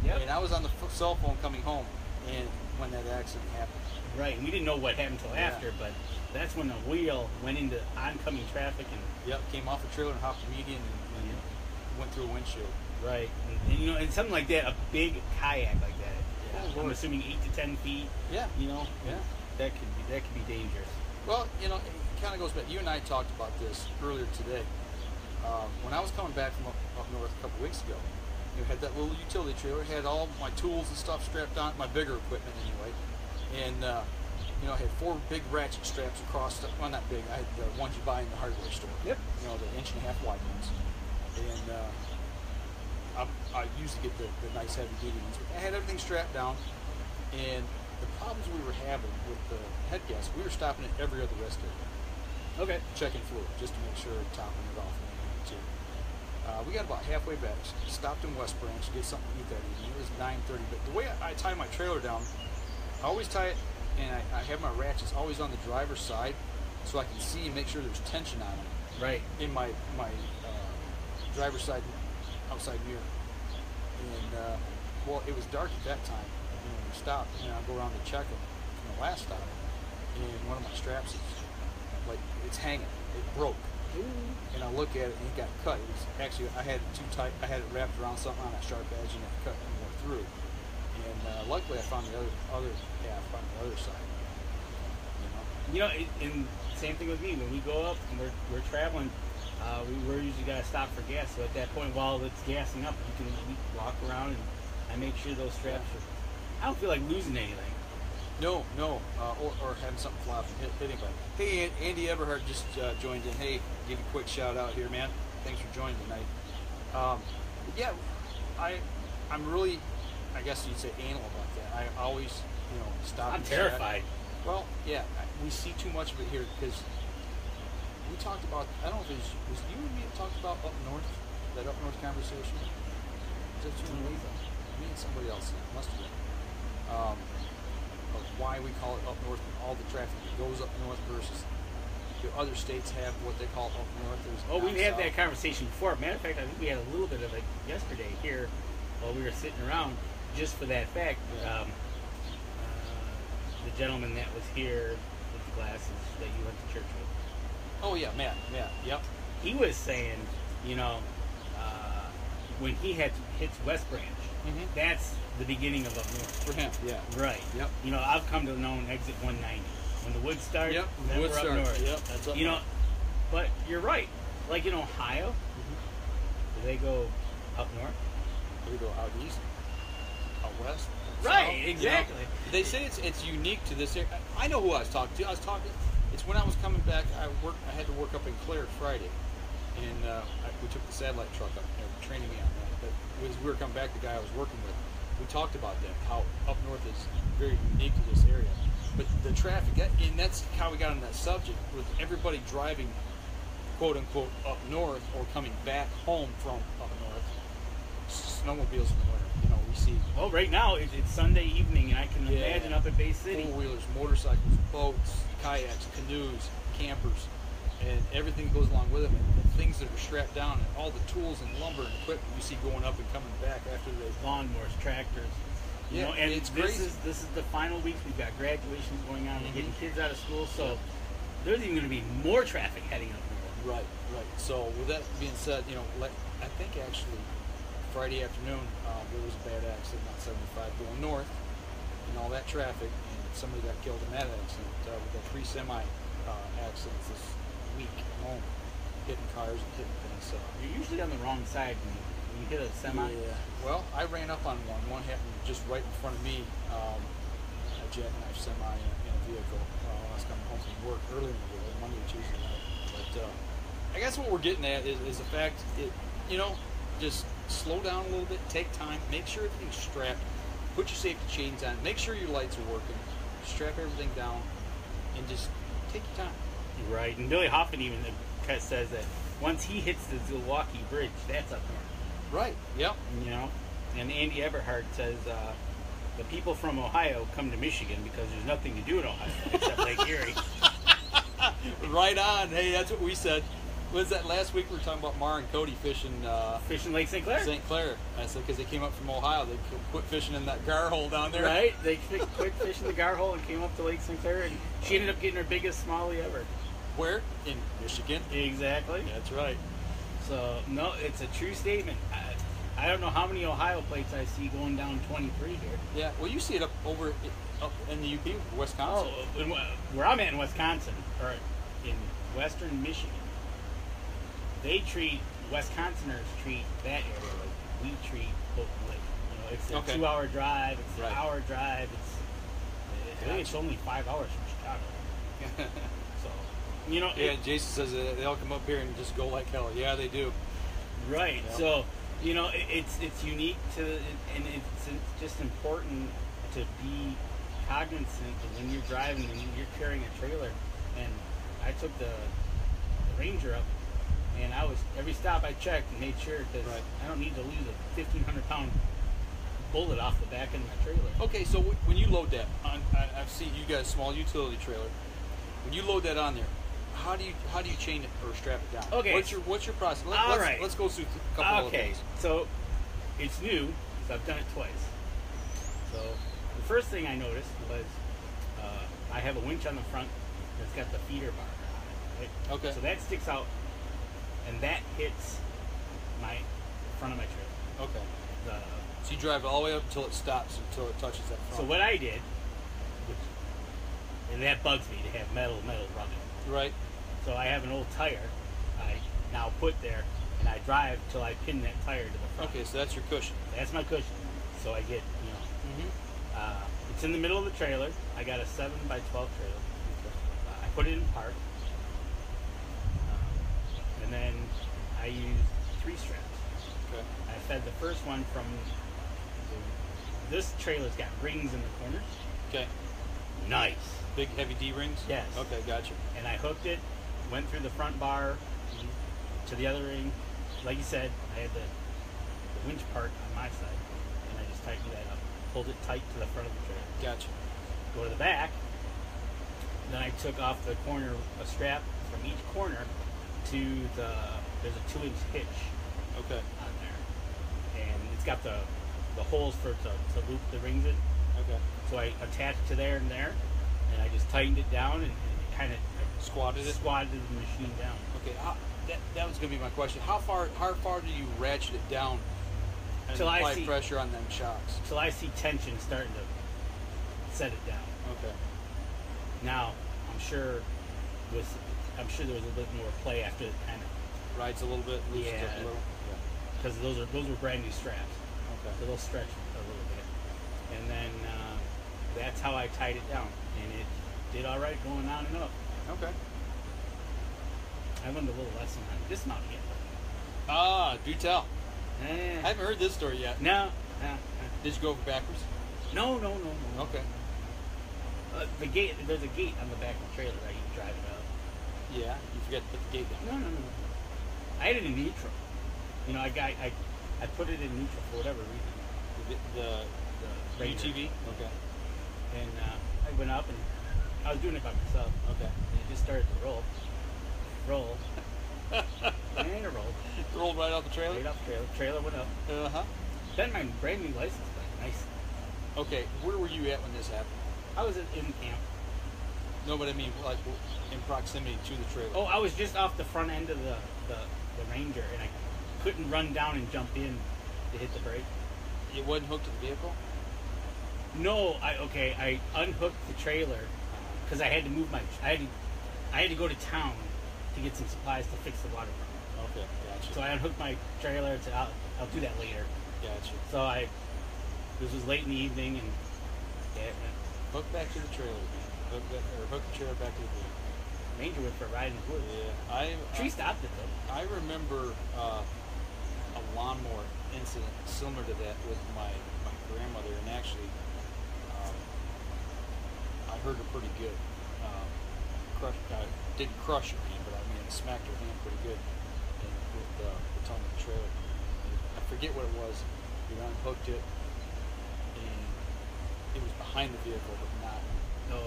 Yep. and I was on the cell phone coming home, and when that accident happened. Right, and we didn't know what happened until Yeah. after, but that's when the wheel went into oncoming traffic and Yep, came off the trailer and hopped the median and went through a windshield. right, and you know, and something like that, a big kayak like that. Oh, I'm Lord. assuming 8 to 10 feet. Yeah. You know, Yeah. that could be dangerous. Well, you know, it kind of goes back. You and I talked about this earlier today. When I was coming back from up north a couple weeks ago, you had that little utility trailer, had all my tools and stuff strapped on, my bigger equipment anyway, and you know, I had 4 big ratchet straps across. Well, not big. I had the ones you buy in the hardware store. Yep. You know, the 1.5 inch wide ones, and I used to get the nice heavy duty ones. But I had everything strapped down, and the problems we were having with the head gas, we were stopping at every other rest area. Okay. Checking fluid just to make sure topping it off and everything too. We got about halfway back, stopped in West Branch to get something to eat that evening. It was 9:30, but the way I tie my trailer down, I always tie it, and I have my ratchets always on the driver's side so I can see and make sure there's tension on it Right. in my driver's side outside mirror. And well, it was dark at that time when we stopped, and I go around to check it from the last stop, and one of my straps is like, it's hanging, it broke. And I look at it and it got cut. It was actually, I had it too tight. I had it wrapped around something on a sharp edge and it cut more through. And luckily I found the other half on the other side. You know, and same thing with me. When we go up and we're traveling, we're usually got to stop for gas. So at that point, while it's gassing up, we walk around and I make sure those straps are. I don't feel like losing anything. No, or having something fly off and hit anybody. Hey, Andy Everhart just joined in. Hey, give you a quick shout out here, man. Thanks for joining tonight. Yeah, I'm really, I guess you'd say, anal about that. I always, you know, stop. I'm and terrified. check. Well, yeah, we see too much of it here because we talked about. I don't know if it was you and me that talked about up north, that up north conversation. Is that you and me? Me and somebody else. Must have been. Of why we call it up north and all the traffic that goes up north versus the other states have what they call up north. Oh, we've had that conversation before. Matter of fact, I think we had a little bit of it yesterday here while we were sitting around, just for that fact. Yeah. The gentleman that was here with the glasses that you went to church with. Oh yeah, Matt, yep. He was saying, you know, when he hits West Branch, that's the beginning of up north. For him, yeah. Right. Yep. You know, I've come to know exit 190. When the woods start, then we're up north. Yep, that's up You know, north. but you're right. Like in Ohio, do they go up north? We go out east, out west. Right, south, exactly. You know. They say it's unique to this area. I know who I was talking to. It's when I was coming back. I had to work up in Clare Friday, and we took the satellite truck up there, training me on that. But as we were coming back, the guy I was working with, we talked about that, how up north is very unique to this area. But the traffic, and that's how we got on that subject, with everybody driving, quote unquote, up north or coming back home from up north. Snowmobiles in the winter, you know, we see. Well, right now it's Sunday evening, and I can imagine up at Bay City. Four-wheelers, motorcycles, boats, kayaks, canoes, campers, and everything that goes along with them, and things that are strapped down, and all the tools and lumber and equipment you see going up and coming back after they. Lawnmowers, tractors. You Yeah, know, and it's this crazy. is the final weeks. We've got graduations going on. We're getting kids out of school, so there's even going to be more traffic heading up north. Right, right. So with that being said, I think actually Friday afternoon there was a bad accident on 75 going north, and all that traffic, and somebody got killed in that accident. We've got 3 semi accidents this week alone, hitting cars and hitting things. So You're usually on the wrong side when you hit a semi. yeah. Well, I ran up on one. One happened just right in front of me. A jackknife semi in a vehicle. I was coming home from work early in the day, Monday or Tuesday night. But I guess what we're getting at is the fact just slow down a little bit, take time, make sure everything's strapped, put your safety chains on, make sure your lights are working, strap everything down, and just take your time. Right, and Billy Hoffman even says that once he hits the Zilwaukee Bridge, that's up north. Right. Yep. You know, and Andy Eberhard says the people from Ohio come to Michigan because there's nothing to do in Ohio except Lake Erie. Right on. Hey, that's what we said. Was that last week we were talking about Mar and Cody fishing Fishing Lake St. Clair. St. Clair. I said because they came up from Ohio, they quit fishing in that gar hole down there. Right, they quit fishing the gar hole and came up to Lake St. Clair, and she ended up getting her biggest smallie ever. Where? In Michigan. Exactly. That's right. So no, it's a true statement. I don't know how many Ohio plates I see going down 23 here. Yeah. Well, you see it up in the UP, Wisconsin. Oh, where I'm at in Wisconsin, or in western Michigan, Wisconsiners treat that area like we treat Houghton Lake. You know, it's a 2-hour drive. It's an hour drive. I think it's only 5 hours from Chicago. So, you know. Yeah, Jason says they all come up here and just go like hell. Yeah, they do. Right. Yep. So, you know, it's unique and it's just important to be cognizant of when you're driving and you're carrying a trailer. And I took the Ranger up, and every stop I checked and made sure because I don't need to lose a 1,500-pound bullet off the back end of my trailer. Okay, so when you load that, I've seen you got a small utility trailer. When you load that on there, how do you chain it or strap it down? Okay. What's your process? Let's go through a couple of things. So it's new, so I've done it twice. So the first thing I noticed was I have a winch on the front that's got the feeder bar on it. Right? Okay. So that sticks out, and that hits my front of my trailer. Okay. So you drive all the way up until it stops, until it touches that front. So what I did, and that bugs me to have metal rubbing. Right. So I have an old tire I now put there, and I drive till I pin that tire to the front. Okay, so that's your cushion. That's my cushion. So I get, it's in the middle of the trailer. I got a 7x12 trailer. I put it in park. And then I used 3 straps. Okay. I fed the first one from this trailer's got rings in the corners. Okay. Nice. Big heavy D rings? Yes. Okay, gotcha. And I hooked it, went through the front bar to the other ring. Like you said, I had the winch part on my side, and I just tightened that up. Pulled it tight to the front of the trailer. Gotcha. Go to the back. Then I took off the corner, a strap from each corner to there's a 2-inch hitch Okay. on there. And it's got the holes to loop the rings in. Okay. So I attached to there and there, and I just tightened it down and kind of Squatted it? Squatted the machine down. Okay. That was going to be my question. How far do you ratchet it down and Till I apply see- pressure on them shocks? Till I see tension starting to set it down. Okay. Now, I'm sure there was a little bit more play after it kind of, Rides a little bit, loosens up a Yeah. little. because those were brand new straps, Okay. so they'll stretch a little bit. And then that's how I tied it down, and it did all right going on and up. Okay. I learned a little lesson on dismount yet. Ah, do tell. I Eh, haven't heard this story yet. no. Did you go over backwards? No. Okay. There's a gate on the back of the trailer that you drive it up. Yeah. You forget to put the gate down. No. I had it in neutral. You know, I put it in neutral for whatever reason. The Ranger. UTV? Okay. And I went up and I was doing it by myself. Okay. And it just started to roll. And it rolled. Rolled right off the trailer? Right off the trailer. Trailer went up. Uh-huh. Then my brand new license plate. Nice. Okay, where were you at when this happened? I was in camp. No, but I mean, like, in proximity to the trailer. Oh, I was just off the front end of the Ranger, and I couldn't run down and jump in to hit the brake. It wasn't hooked to the vehicle? No, I unhooked the trailer because I had to move I had to go to town to get some supplies to fix the water problem. Okay, gotcha. So I unhooked my trailer. I'll do that later. Gotcha. So this was late in the evening, and hook back to the trailer, man. Hook the trailer back to the vehicle. Ranger went for a ride in the woods. Yeah, Tree stopped it though. I remember a lawnmower incident similar to that with my grandmother, and actually, I hurt her pretty good. Didn't crush her hand, but I mean, it smacked her hand pretty good with the tongue of the trailer. I forget what it was. We unhooked it, and it was behind the vehicle, but not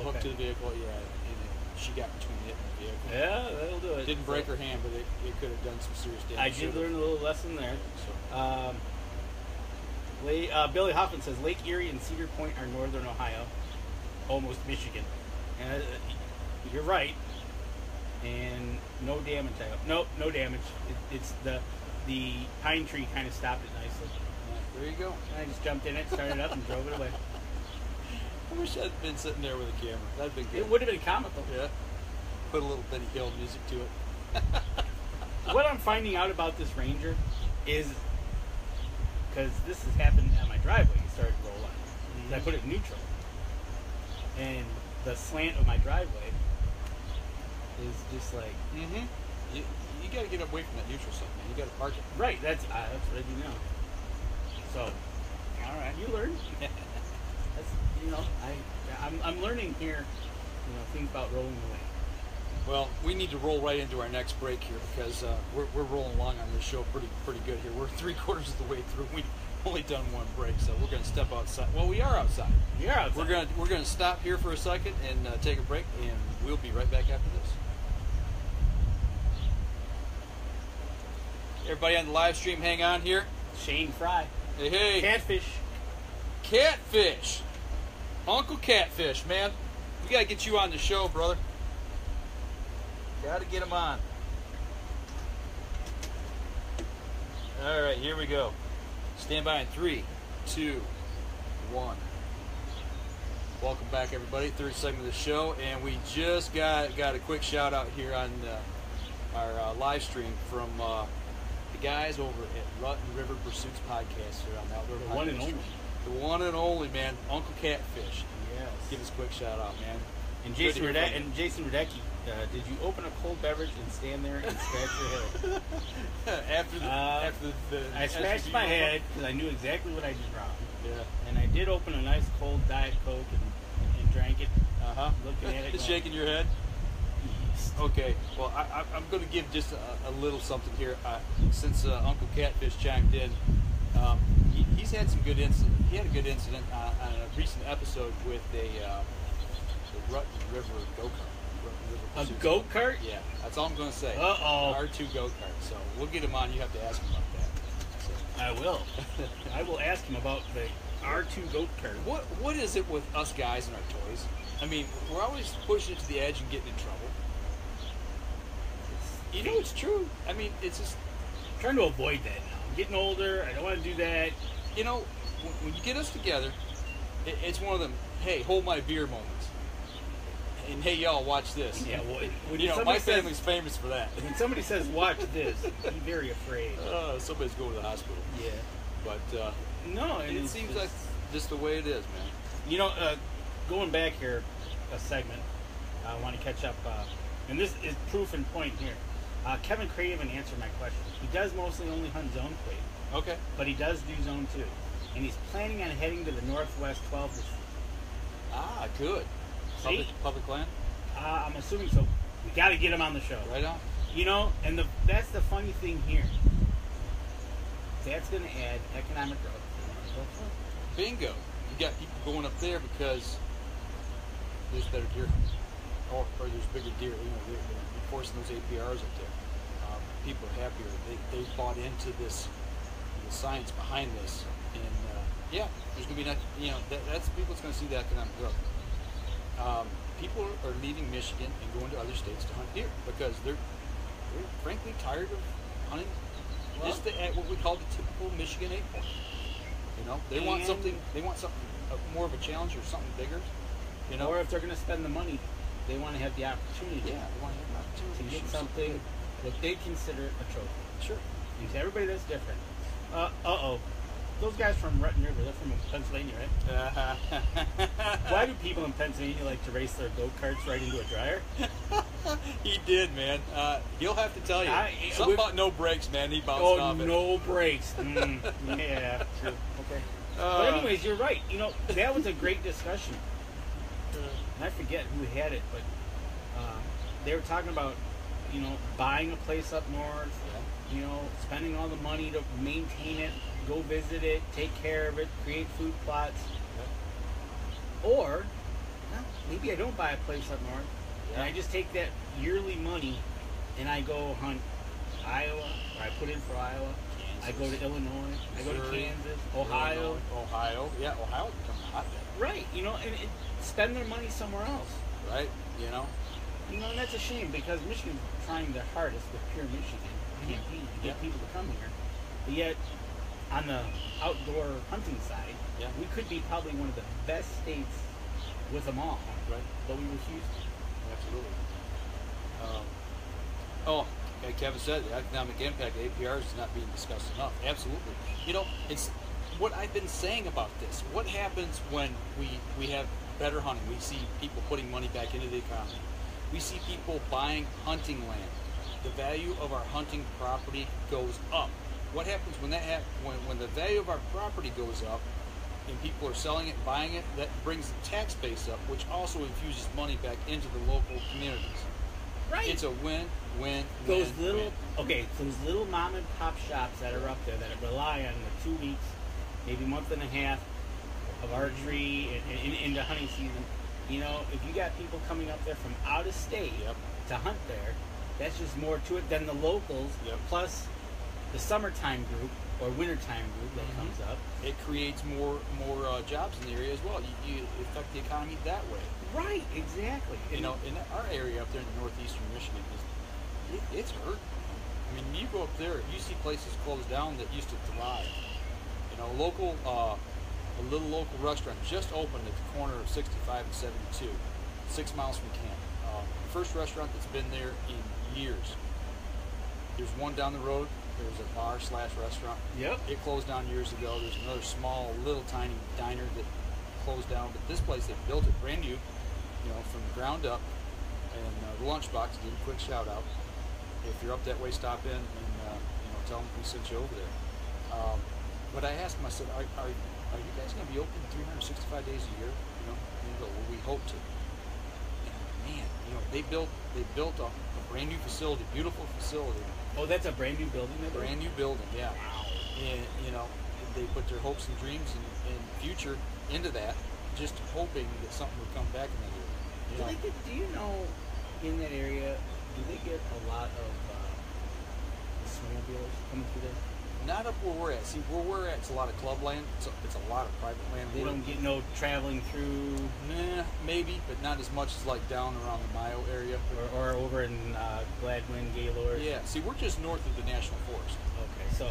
hooked to the vehicle. Yeah, and she got between it and the vehicle. Yeah, that'll do it. Didn't break her hand, but it could have done some serious damage. I did learn a little lesson there. Billy Hoffman says Lake Erie and Cedar Point are northern Ohio, almost Michigan. And you're right. And no damage. No damage. It's the pine tree kind of stopped it nicely. Yeah, there you go. And I just jumped in it, started up, and drove it away. I wish I'd been sitting there with a camera. That'd been good. It would have been comical. Yeah. Put a little Benny Hill music to it. What I'm finding out about this Ranger is, because this has happened at my driveway, it started to roll out. Mm-hmm. I put it in neutral. And the slant of my driveway is just like... Mm-hmm. You got to get away from that neutral stuff, man. You got to park it. Right. That's what I do now. So, all right. You learn. I'm learning here, things about rolling away. Well, we need to roll right into our next break here because we're rolling along on this show pretty good here. We're 3/4 of the way through. We've only done one break, so we're going to step outside. Well, we are outside. We are outside. We're going to stop here for a second and take a break, and we'll be right back after this. Everybody on the live stream, hang on here. Shane Fry. Hey. Catfish. Uncle Catfish, man. We got to get you on the show, brother. Got to get him on. All right, here we go. Stand by in 3, 2, 1. Welcome back, everybody. Third segment of the show, and we just got a quick shout out here on our live stream from the guys over at Rut and River Pursuits podcast here on Antler. The one and only. The one and only, man, Uncle Catfish. Yes. Give us a quick shout out, man. And Jason Radecki, did you open a cold beverage and stand there and scratch your head? after the I scratched my head because I knew exactly what I did wrong. Yeah. And I did open a nice cold Diet Coke and drank it. Looking at it. Just shaking your head? Yes. Okay. Well, I'm going to give just a little something here. Since Uncle Catfish chimed in, he's had some good incident. He had a good incident on a recent episode with the Rut River go-kart. A go-kart? Yeah, that's all I'm going to say. Uh-oh. R2 go-kart. So we'll get him on. You have to ask him about that. So. I will. I will ask him about the R2 go-kart. What is it with us guys and our toys? I mean, we're always pushing it to the edge and getting in trouble. It's true. I mean, it's just... I'm trying to avoid that now. I'm getting older. I don't want to do that. When you get us together, it's one of them, hey, hold my beer moments. And hey, y'all, watch this. Yeah, well, my family's famous for that. When somebody says, watch this, be very afraid. Somebody's going to the hospital. Yeah. But, no, it seems like just the way it is, man. Going back here, a segment, I want to catch up, and this is proof in point here. Kevin Craven answered my question. He does mostly only hunt zone quake. Okay. But he does do zone 2. And he's planning on heading to the Northwest 12 this year. Ah, good. Public land? I'm assuming so. We got to get him on the show. Right on. And that's the funny thing here. That's going to add economic growth. Bingo. You got people going up there because there's better deer, or there's bigger deer. They're enforcing those APRs up there. People are happier. They bought into this, the science behind this, and Yeah, there's going to be not, that's people's going to see the economic growth. People are leaving Michigan and going to other states to hunt deer because they're frankly tired of hunting just at what we call the typical Michigan 8-point. They want something more of a challenge or something bigger. Or if they're going to spend the money, they want to have the opportunity. Yeah, they want to have an opportunity to get something what they consider a trophy. Sure. Because everybody that's different. Those guys from Rutten River, they're from Pennsylvania, right? Why do people in Pennsylvania like to race their go-karts right into a dryer? He did, man. He'll have to tell you. Something about no brakes, man. He bounced off it. Oh, no brakes. Yeah, true. Okay. But anyways, you're right. That was a great discussion. And I forget who had it, but they were talking about, buying a place up north, spending all the money to maintain it, go visit it, take care of it, create food plots. Or, maybe I don't buy a place up north, and I just take that yearly money and I go hunt Iowa, or I put in for Iowa. Kansas. I go to Illinois, I go to Kansas, Ohio. Ohio, yeah, Ohio becomes a hotbed. Right, and spend their money somewhere else. Right, and that's a shame because Michigan's trying their hardest with Pure Michigan campaign to get people to come here. But yet, on the outdoor hunting side, we could be probably one of the best states with them all. Right. But we refuse to. Absolutely. Like Kevin said, the economic impact of APRs is not being discussed enough. Absolutely. It's what I've been saying about this. What happens when we have better hunting? We see people putting money back into the economy. We see people buying hunting land. The value of our hunting property goes up. What happens when that when the value of our property goes up and people are selling it, buying it? That brings the tax base up, which also infuses money back into the local communities. Right. It's a win. Those little mom and pop shops that are up there that rely on the 2 weeks, maybe month and a half of archery and into hunting season. If you got people coming up there from out of state to hunt there, that's just more to it than the locals. Plus the summertime group or wintertime group that comes up. It creates more jobs in the area as well. You affect the economy that way. Right, exactly. In our area up there in the northeastern Michigan, it's hurt. I mean, you go up there, you see places closed down that used to thrive. A little local restaurant just opened at the corner of 65 and 72, 6 miles from camp. First restaurant that's been there in years. There's one down the road. There's a bar/restaurant. Yep. It closed down years ago. There's another small, little, tiny diner that closed down. But this place, they built it brand new, from the ground up. And the Lunchbox, give a quick shout out. If you're up that way, stop in and tell them we sent you over there. But I asked them, I said, are you guys going to be open 365 days a year? And they go, well, we hope to. And man, they built a brand new facility, beautiful facility. Oh, that's a brand new building? Brand new building, yeah. And, they put their hopes and dreams and future into that, just hoping that something would come back in that area. Do you know, in that area, do they get a lot of snowmobilers coming through there? Not up where we're at. See, where we're at, it's a lot of club land. It's a lot of private land. They don't get no traveling through? Nah, maybe, but not as much as like down around the Mayo area. Or over in Gladwin, Gaylord? Yeah, see, we're just north of the National Forest. Okay, so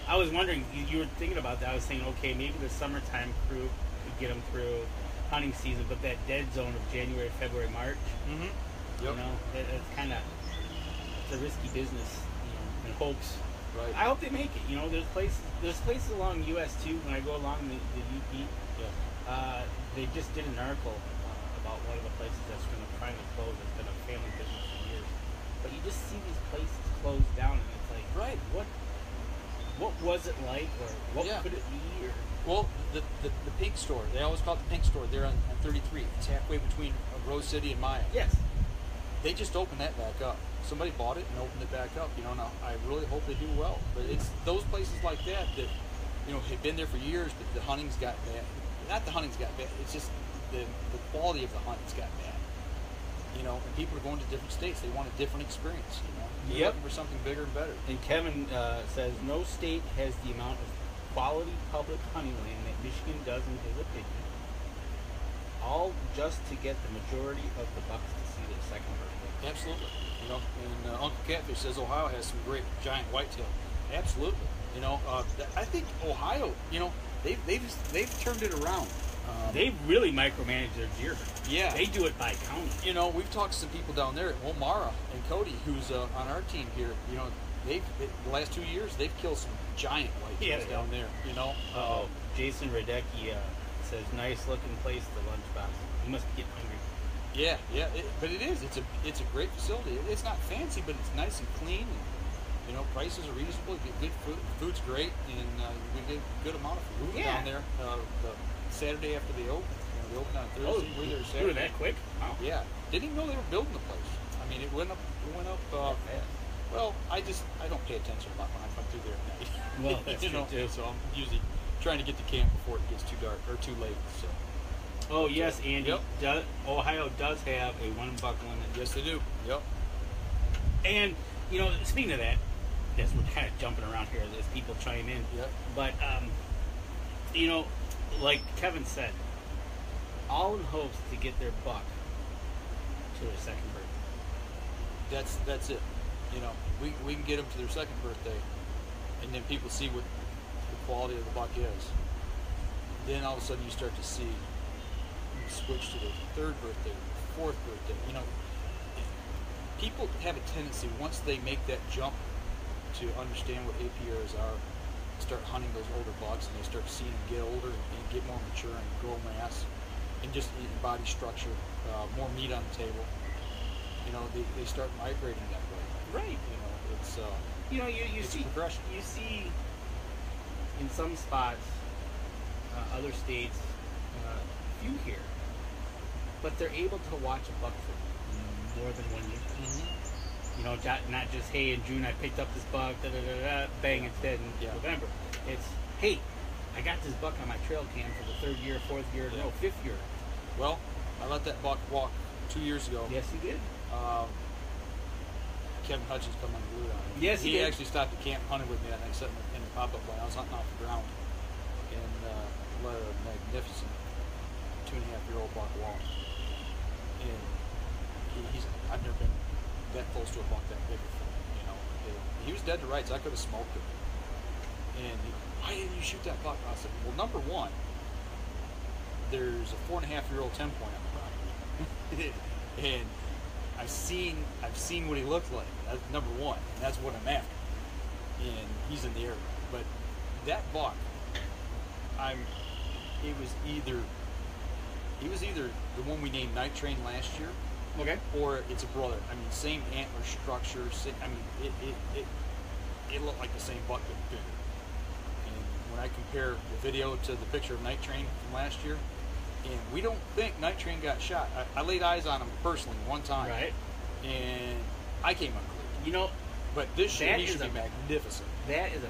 I was wondering, you were thinking about that. I was saying, okay, maybe the summertime crew could get them through hunting season, but that dead zone of January, February, March, Yep. It's kind of a risky business, and hopes. Right. I hope they make it. There's places along US 2 when I go along the UP. They just did an article about one of the places that's going to finally close. It's been a family business for years, but you just see these places closed down, and it's like, right, what was it like, or what could it be, or well, the Pink Store. They always call it the Pink Store. They're on 33. It's halfway between Rose City and Maya. Yes. They just opened that back up. Somebody bought it and opened it back up. Now I really hope they do well. But it's those places like that had been there for years, but the hunting's got bad. Not the hunting's got bad. It's just the quality of the hunt's got bad. And people are going to different states. They want a different experience. They're looking for something bigger and better. And Kevin says no state has the amount of quality public hunting land that Michigan does, in his opinion, all just to get the majority of the bucks to see their second birthday. Absolutely. You know, and Uncle Catfish says Ohio has some great giant whitetail. Absolutely. You know, I think Ohio, you know, they've turned it around. They really micromanage their deer. Yeah. They do it by county. You know, we've talked to some people down there, Omara and Cody, who's on our team here. You know, the last 2 years, they've killed some giant whitetails down there, you know. Jason Radecki says, nice looking place, the lunchbox. You must be getting hungry. Yeah, but it is. It's a great facility. It's not fancy, but it's nice and clean. And, you know, prices are reasonable. You get good food. Food's great, and we get a good amount of food down there. The Saturday after they open. You know, they open on Thursday. We're there Saturday. You were that quick? Wow. Yeah. Didn't even know they were building the place. I mean, it went up. Well, I don't pay attention a lot when I come through there at night. Well, that's you know, true too. so I'm usually trying to get to camp before it gets too dark or too late. So. Oh yes, Andy. Yep. Ohio does have a 1 buck limit. Yes, they do. Yep. And you know, speaking of that, yes, we're kind of jumping around here as people chime in. Yep. But you know, like Kevin said, all in hopes to get their buck to their second birthday. That's it. You know, we can get them to their second birthday, and then people see what the quality of the buck is. Then all of a sudden you start to see switch to their third birthday, fourth birthday. You know, people have a tendency, once they make that jump to understand what APRs are, start hunting those older bucks, and they start seeing them get older and get more mature and grow mass and just body structure, more meat on the table. You know, they start migrating that way. Right. You know, it's you know, you it's see progression. You see in some spots, other states, few here, but they're able to watch a buck for more than 1 year. Mm-hmm. You know, not just, hey, in June I picked up this buck, bang, it's dead in November. It's, hey, I got this buck on my trail cam for the third year, fourth year, no, fifth year. Well, I let that buck walk 2 years ago. Yes, you did. Kevin Hutchins come unglued on it. Yes, he did. Actually stopped at camp hunting with me that night, sitting in the pop-up when I was hunting off the ground, and let a magnificent 2.5-year-old buck walk. And I've never been that close to a buck that big before. You know, he was dead to rights. I could have smoked him. And why didn't you shoot that buck? I said, well, number one, there's a 4.5-year-old 10-point on the property, and I've seen what he looked like. That's number one. And that's what I'm after. And he's in the area. But that buck, he was either the one we named Night Train last year, Okay. or it's a brother. I mean, same antler structure. It looked like the same buck but bigger. And when I compare the video to the picture of Night Train from last year, and we don't think Night Train got shot. I laid eyes on him personally one time, Right. and I came unglued. You know, But this year That he is should be magnificent. that is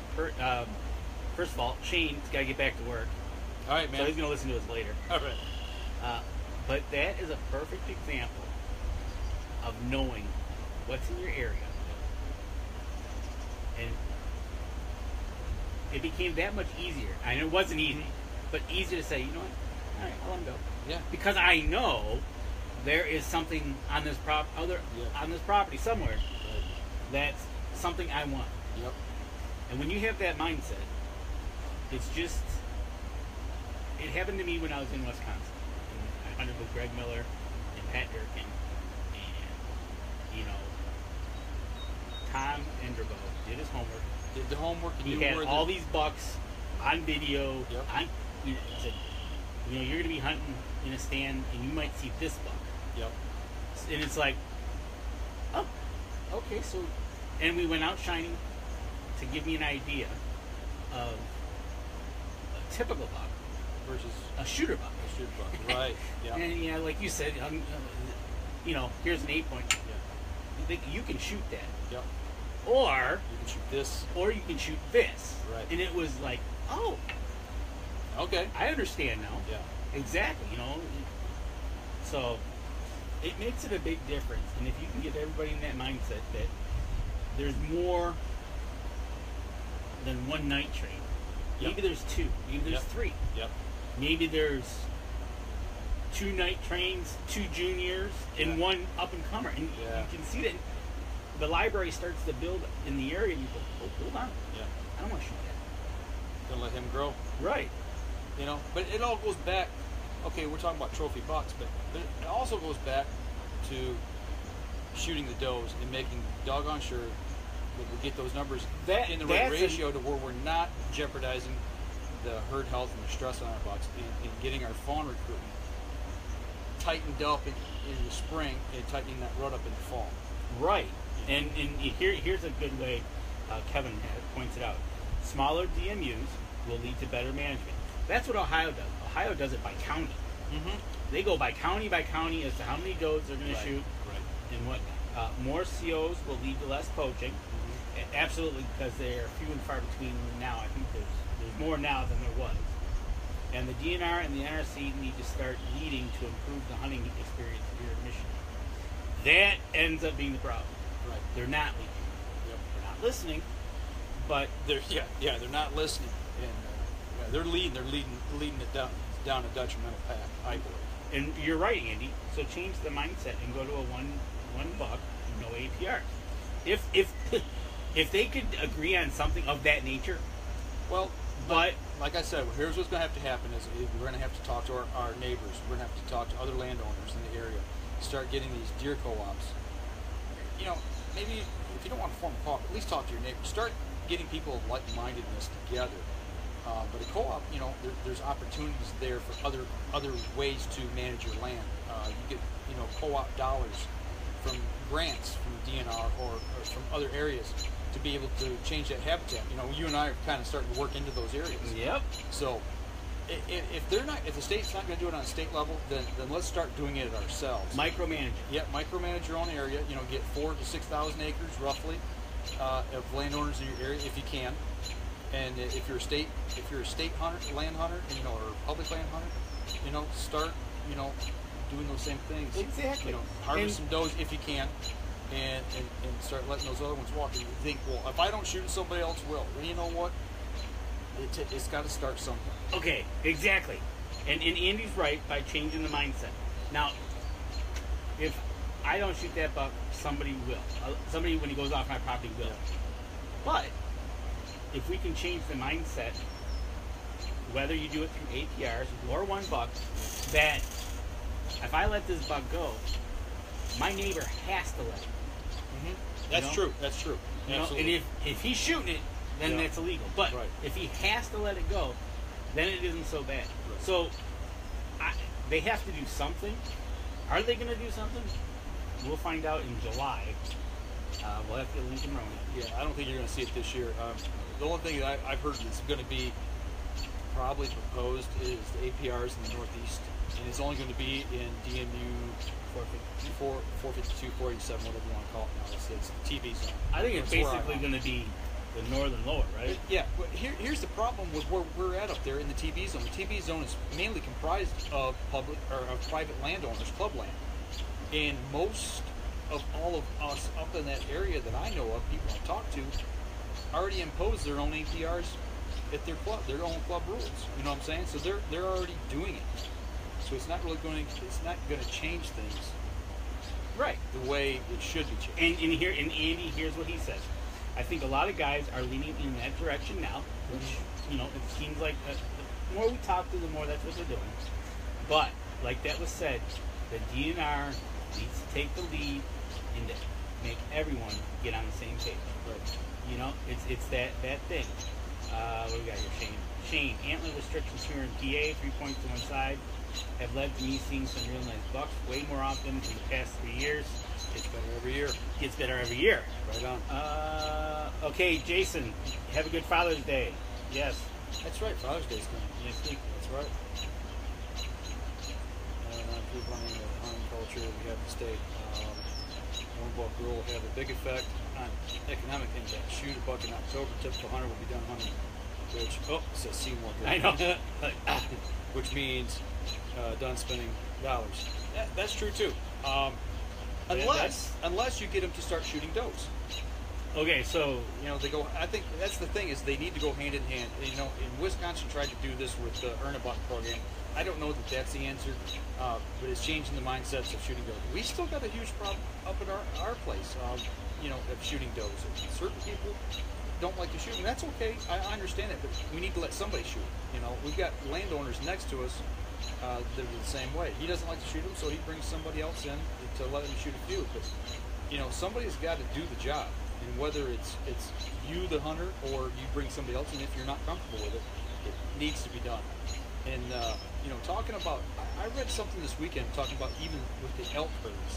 first of all, Shane's got to get back to work, All right, so man. he's going to listen to us later. All right. But that is a perfect example of knowing what's in your area. And it became that much easier. I know it wasn't easy, but easier to say, you know what? All right, I'll let him go. Yeah. Because I know there is something on this on this property somewhere that's something I want. Yep. And when you have that mindset, it's just, it happened to me when I was in Wisconsin. And I hunted with Greg Miller and Pat Durkin, and, you know, Tom Enderbo did his homework. Did the homework. And He you had were all these bucks on video. Yep. He said, you know, you're going to be hunting in a stand, and you might see this buck. Yep. And it's like, oh, okay, so, and we went out shining to give me an idea of a typical buck Versus a shooter buck. a shoot buck. Right. Yeah. And yeah, like you said, you know, here's an 8-point. Yeah. You think you can shoot that, Yep. or You can shoot this. you can shoot this. Right. And it was like, oh, Okay. I understand now. Yeah. Exactly. You know, so it makes it a big difference. And if you can get everybody in that mindset that there's more than one night train, Maybe there's 2. Maybe there's 3. Yep. Maybe there's 2 night trains, 2 juniors, and 1 up and comer. And you can see that the library starts to build in the area. And you go, oh, hold on. Yeah. I don't want to shoot that. Gonna let him grow. Right. You know, but it all goes back. Okay, we're talking about trophy bucks, but it also goes back to shooting the does and making doggone sure that we get those numbers in the right ratio to where we're not jeopardizing the herd health and the stress on our bucks, and getting our fawn recruitment tightened up in the spring and tightening that rut up in the fall. Right. And here's a good way Kevin points it out. Smaller DMUs will lead to better management. That's what Ohio does. Ohio does it by county. Mm-hmm. They go by county as to how many does they're going to shoot. Right. And what more COs will lead to less poaching. Mm-hmm. Absolutely, because they are few and far between now. I think there's more now than there was. And the DNR and the NRC need to start leading to improve the hunting experience here in Michigan. That ends up being the problem. Right. They're not leading. Yep. They're not listening, but they're not listening, and they're leading it down a detrimental path, I believe. And you're right, Andy. So change the mindset and go to a one buck, no APRs. If they could agree on something of that nature, well, but like I said, here's what's going to have to happen: is we're going to have to talk to our neighbors. We're going to have to talk to other landowners in the area. Start getting these deer co-ops. You know, maybe if you don't want to form a co-op, at least talk to your neighbors. Start getting people of like-mindedness together. But a co-op, you know, there's opportunities there for other ways to manage your land. You get, you know, co-op dollars from grants from the DNR or from other areas to be able to change that habitat. You know, you and I are kind of starting to work into those areas. Yep. So if the state's not going to do it on a state level, then let's start doing it ourselves. Micromanage. Yeah, micromanage your own area. You know, get 4,000 to 6,000 acres roughly of landowners in your area if you can. And if you're a state hunter, land hunter, you know, or public land hunter, you know, start, you know, doing those same things. Exactly. You know, harvest some does if you can, and start letting those other ones walk. And you think, well, if I don't shoot it, somebody else will. Well, you know what? It's got to start somewhere. Okay, exactly. And Andy's right by changing the mindset. Now, if I don't shoot that buck, somebody will. Somebody, when he goes off my property, will. But if we can change the mindset, whether you do it through APRs or 1 buck, that if I let this buck go, my neighbor has to let it. Mm-hmm. That's true. That's true. You know, and if he's shooting it, then that's illegal. But if he has to let it go, then it isn't so bad. Right. So they have to do something. Are they going to do something? We'll find out in July. We'll have to get Lincoln Rowan. Yeah, I don't think you're going to see it this year. The only thing that I've heard that's going to be probably proposed is the APRs in the Northeast, and it's only going to be in DMU 452, 487, whatever you want to call it now. It's the TV zone. I think it's basically going to be the northern lower, right? Yeah, but here's the problem with where we're at up there in the TV zone. The TV zone is mainly comprised of public or of private landowners, club land, and most of all of us up in that area that I know of, people I talk to, already impose their own APRs at their club, their own club rules. You know what I'm saying? So they're already doing it. So it's not going to change things, right, the way it should be changed. And Andy, here's what he says. I think a lot of guys are leaning in that direction now, which, you know, it seems like the more we talk to, the more that's what they're doing. But like that was said, the DNR needs to take the lead and to make everyone get on the same page. Right. You know, it's that thing. What do we got here, Shane? Antler restrictions here in PA, 3 points to one side, have led to me seeing some real nice bucks way more often in the past 3 years. Gets better every year. Gets better every year. Right on. Okay, Jason, have a good Father's Day. Yes. That's right, Father's Day's coming. Yes, that's right. People running the hunting culture we have in the state. One buck rule will have a big effect on economic impact. Shoot a buck in October, typical hunter will be done hunting. Which, says Seymour. I know. Which means done spending dollars. That's true too. Unless you get them to start shooting does. Okay, so You know, they go. I think that's the thing is they need to go hand in hand. You know, in Wisconsin tried to do this with the Earn a Buck program. I don't know that that's the answer, but it's changing the mindsets of shooting does. We still got a huge problem up at our place. You know, of shooting does. Certain people don't like to shoot, and that's okay. I understand it, but we need to let somebody shoot. You know, we've got landowners next to us that are the same way. He doesn't like to shoot them, so he brings somebody else in to let him shoot a few. But you know, somebody's got to do the job. And whether it's you, the hunter, or you bring somebody else in, if you're not comfortable with it, it needs to be done. And you know, talking about, I read something this weekend talking about even with the elk herds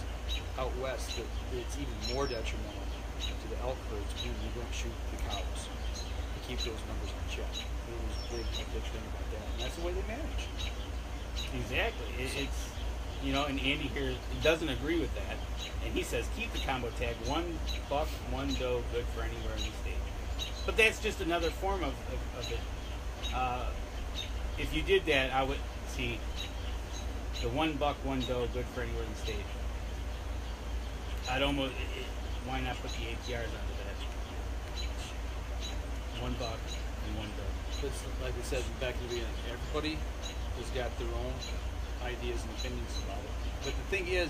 out west, that it's even more detrimental to the elk herds when you don't shoot the cows to keep those numbers in check. There was a big thing about that, and that's the way they manage. exactly, it's you know, and Andy here doesn't agree with that, and he says keep the combo tag, 1 buck, 1 doe, good for anywhere in the state. But that's just another form of it. If you did that, I would see the 1 buck, 1 doe, good for anywhere in the state. I'd almost, why not put the APRs onto that? 1 buck and 1 doe. It's like I said back in the beginning, everybody has got their own ideas and opinions about it. But the thing is,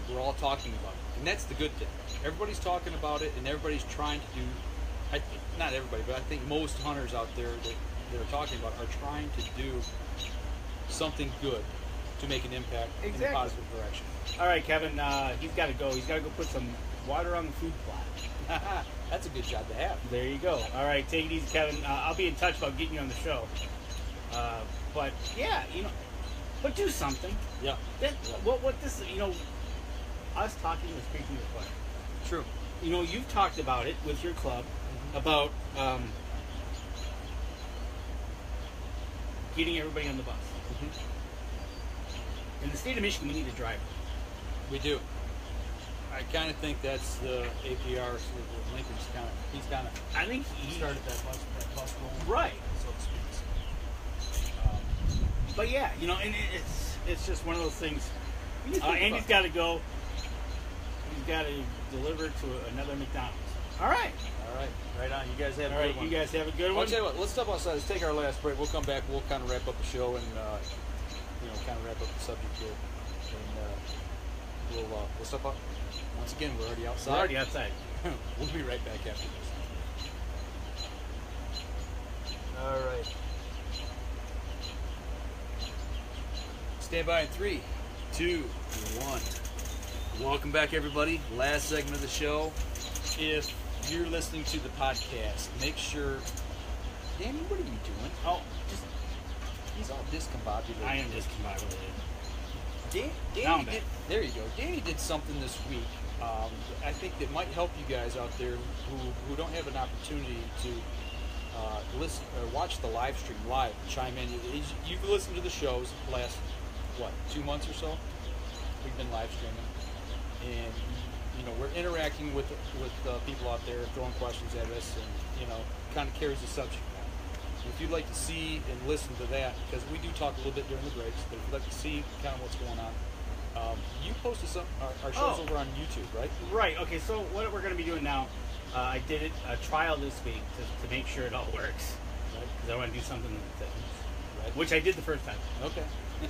we're all talking about it, and that's the good thing. Everybody's talking about it, and everybody's trying to do. Not everybody, but I think most hunters out there that are talking about are trying to do something good to make an impact in a positive direction. All right, Kevin, he's got to go. He's got to go put some water on the food plot. That's a good job to have. There you go. All right, take it easy, Kevin. I'll be in touch about getting you on the show. But yeah, you know, but do something. Yeah. What this, you know, us talking is speaking the flag. True. You know, you've talked about it with your club about getting everybody on the bus. In the state of Michigan, we need a driver. We do. I kind of think that's the APR. Lincoln's he's kind of. I think he started that bus rolling. Right. So to speak. But yeah, you know, and it's just one of those things. Andy's got to go. He's got to deliver to another McDonald's. All right. All right. Right on. You guys have a good one. You guys have a good one. I'll tell you what. Let's step outside. Let's take our last break. We'll come back. We'll kind of wrap up the show and you know, kind of wrap up the subject here. And we'll step up. Once again, we're already outside. We're already outside. We'll be right back after this. All right. Stand by in 3, 2, 1. Welcome back, everybody. Last segment of the show. If you're listening to the podcast, make sure. Danny, what are you doing? Oh, he's all discombobulated. I am discombobulated. Danny did, there you go. Danny did something this week. I think that might help you guys out there who don't have an opportunity to listen or watch the live stream live. Chime in. You've listened to the shows the last 2 months or so. We've been live streaming, and you know we're interacting with people out there, throwing questions at us, and you know kind of carries the subject. If you'd like to see and listen to that, because we do talk a little bit during the breaks, but if you'd like to see kind of what's going on, you posted our shows over on YouTube, right? Right. Okay. So what we're going to be doing now, I did a trial this week to make sure it all works, right? Because I want to do something right, which I did the first time. Okay.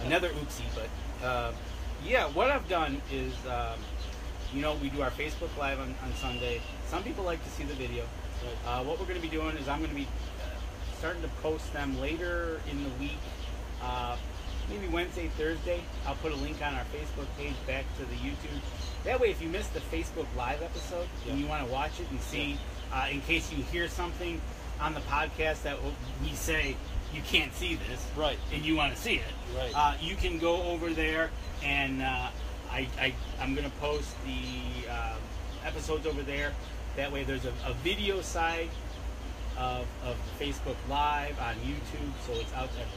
Another oopsie, but yeah, what I've done is, you know, we do our Facebook Live on Sunday. Some people like to see the video. Right. What we're going to be doing is I'm going to be starting to post them later in the week, maybe Wednesday, Thursday. I'll put a link on our Facebook page back to the YouTube. That way, if you missed the Facebook Live episode and you want to watch it and see, in case you hear something on the podcast that we say you can't see this, right, and you want to see it, right, you can go over there and I'm going to post the episodes over there. That way, there's a video side of Facebook Live on YouTube, so it's out there.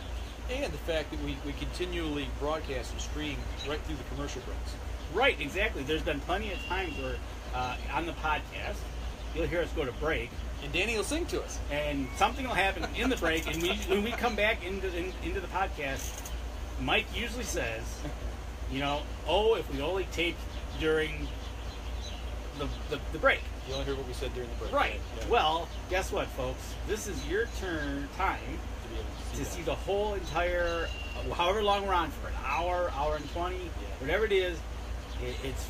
And the fact that we continually broadcast and stream right through the commercial breaks. Right, exactly. There's been plenty of times where on the podcast, you'll hear us go to break. And Danny will sing to us. And something will happen in the break, and when we come back into the podcast, Mike usually says, you know, if we only taped during the break. You only heard what we said during the break. Right. Yeah. Well, guess what, folks? This is your time To be able to that. see the whole entire, however long we're on for, an hour, hour and 20, whatever it is. It's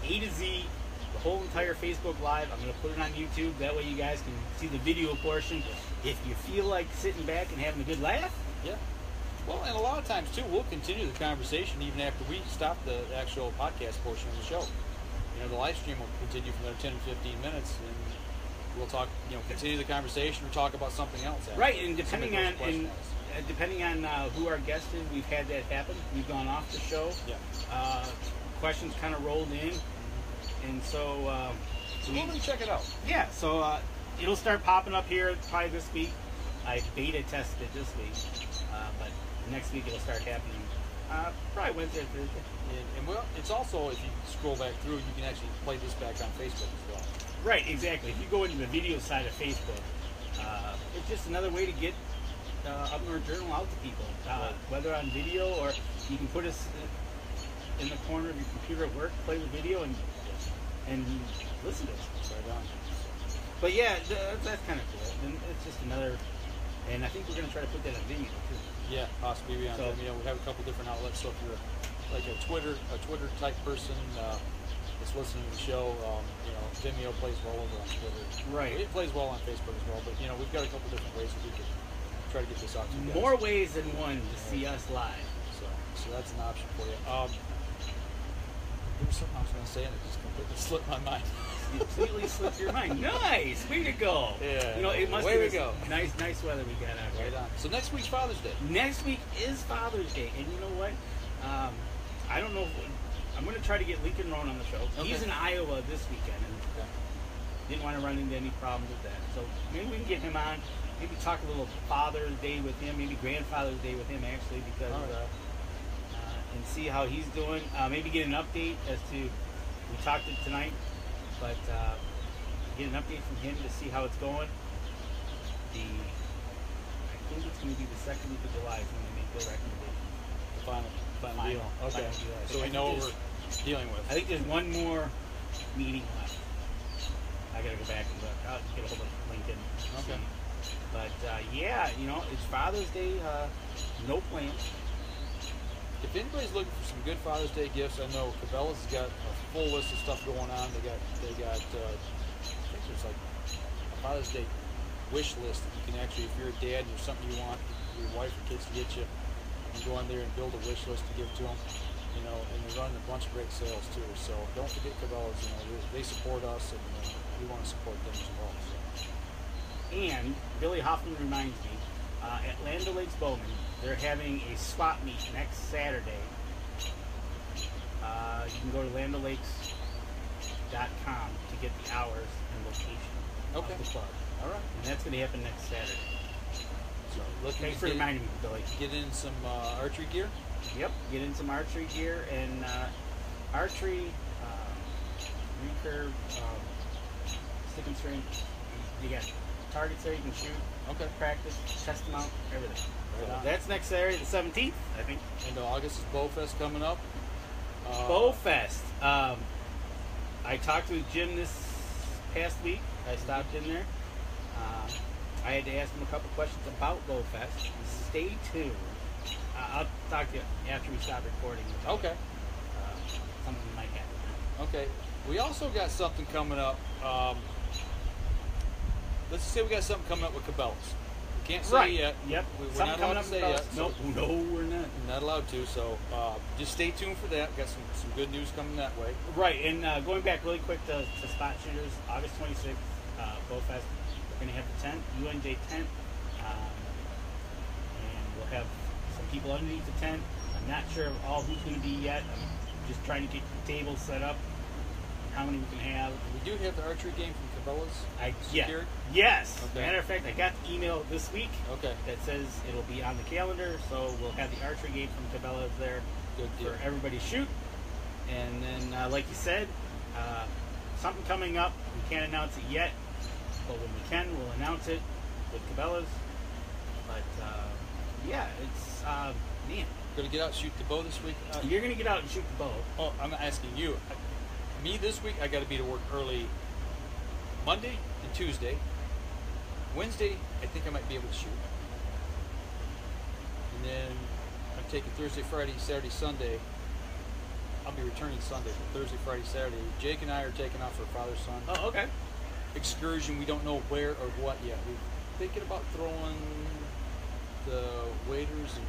A to Z, the whole entire Facebook Live. I'm going to put it on YouTube. That way you guys can see the video portion. If you feel like sitting back and having a good laugh. Yeah. Well, and a lot of times, too, we'll continue the conversation even after we stop the actual podcast portion of the show. You know, the live stream will continue for another 10 or 15 minutes, and we'll talk, continue the conversation or talk about something else. After. Right, and depending on who our guest is, we've had that happen. We've gone off the show. Yeah. Questions kind of rolled in, and so we're going to check it out. Yeah, so it'll start popping up here probably this week. I beta tested it this week, but next week it'll start happening. Probably Wednesday or Thursday. And well, it's also, if you scroll back through, you can actually play this back on Facebook as well. Right, exactly. If you go into the video side of Facebook, it's just another way to get Up North Journal out to people, Right. whether on video or you can put us in the corner of your computer at work, play the video, and listen to us. Right on. But yeah, that's kind of cool. And it's just another, and I think we're going to try to put that on video too. Yeah, possibly on Vimeo. We have a couple different outlets. So if you're like a Twitter type person that's listening to the show, Vimeo plays well over on Twitter. Right. It plays well on Facebook as well. But we've got a couple different ways that we could try to get this out to you guys. More ways than one to see us live. So that's an option for you. There was something I was going to say, and it just completely slipped my mind. Completely slipped your mind. Nice, way to go. Yeah. It must way be to go. Nice weather we got out here. Right on. So next week's Father's Day. Next week is Father's Day, and you know what? I don't know. I'm going to try to get Lincoln Roan on the show. Okay. He's in Iowa this weekend, and didn't want to run into any problems with that. So maybe we can get him on. Maybe talk a little Father's Day with him. Maybe Grandfather's Day with him, actually, because and see how he's doing. Maybe get an update as to we talked it tonight, but get an update from him to see how it's going. I think it's going to be the second week of July is when they make their recommendation. The final deal. Okay. Final deal. So we know what we're dealing with. I think there's one more meeting left. I got to go back and look. I'll get a hold of Lincoln. Okay. But yeah, it's Father's Day. No plans. If anybody's looking for some good Father's Day gifts, I know Cabela's has got a full list of stuff going on. They got I think there's like a Father's Day wish list that you can actually, if you're a dad and there's something you want your wife or kids to get you, you can go on there and build a wish list to give to them. And they're running a bunch of great sales too. So don't forget Cabela's. They support us, and we want to support them as well. So. And Billy Hoffman reminds me, at Land O'Lakes Bowman, they're having a swap meet next Saturday. You can go to landolakes.com to get the hours and location of the club. All right. And that's going to happen next Saturday. So Thanks for reminding me, Billy. Get in some archery gear. Yep, get in some archery gear and archery, recurve, stick and string. You got targets there you can shoot. Okay. Practice, test them out, everything. Right So on. that's next Saturday, the 17th, I think. And August is Bowfest coming up. Bowfest. I talked to Jim this past week. I stopped in there. I had to ask him a couple questions about Bowfest. Stay tuned. I'll talk to you after we stop recording. Okay. Something might happen. Okay. We also got something coming up. Let's just say we got something coming up with Cabela's. We can't say it yet. Yep. We're Something not coming allowed up to say with yet. Cabela's. No, we're not. We're not allowed to. So just stay tuned for that. Got some good news coming that way. Right. And going back really quick to Spot Shooters, August 26th, Bowfest. We're going to have the tent, UNJ tent. And we'll have some people underneath the tent. I'm not sure of all who's going to be yet. I'm just trying to get the tables set up, how many we can have. We do have the archery game from Cabela's secured. Yes. Okay. Matter of fact, I got the email this week Okay. that says it'll be on the calendar, so we'll have the archery game from Cabela's there Good deal. for everybody to shoot. And then, like you said, something coming up. We can't announce it yet, but when we can, we'll announce it with Cabela's. But yeah, it's man. Gonna get out and shoot the bow this week. You're gonna get out and shoot the bow. Oh, I'm asking you. Me this week, I got to be to work early Monday and Tuesday. Wednesday, I think I might be able to shoot. And then I'm taking Thursday, Friday, Saturday, Sunday. I'll be returning Sunday, but Thursday, Friday, Saturday. Jake and I are taking off for father-son. Oh, okay. Excursion. We don't know where or what yet. We're thinking about throwing the waders and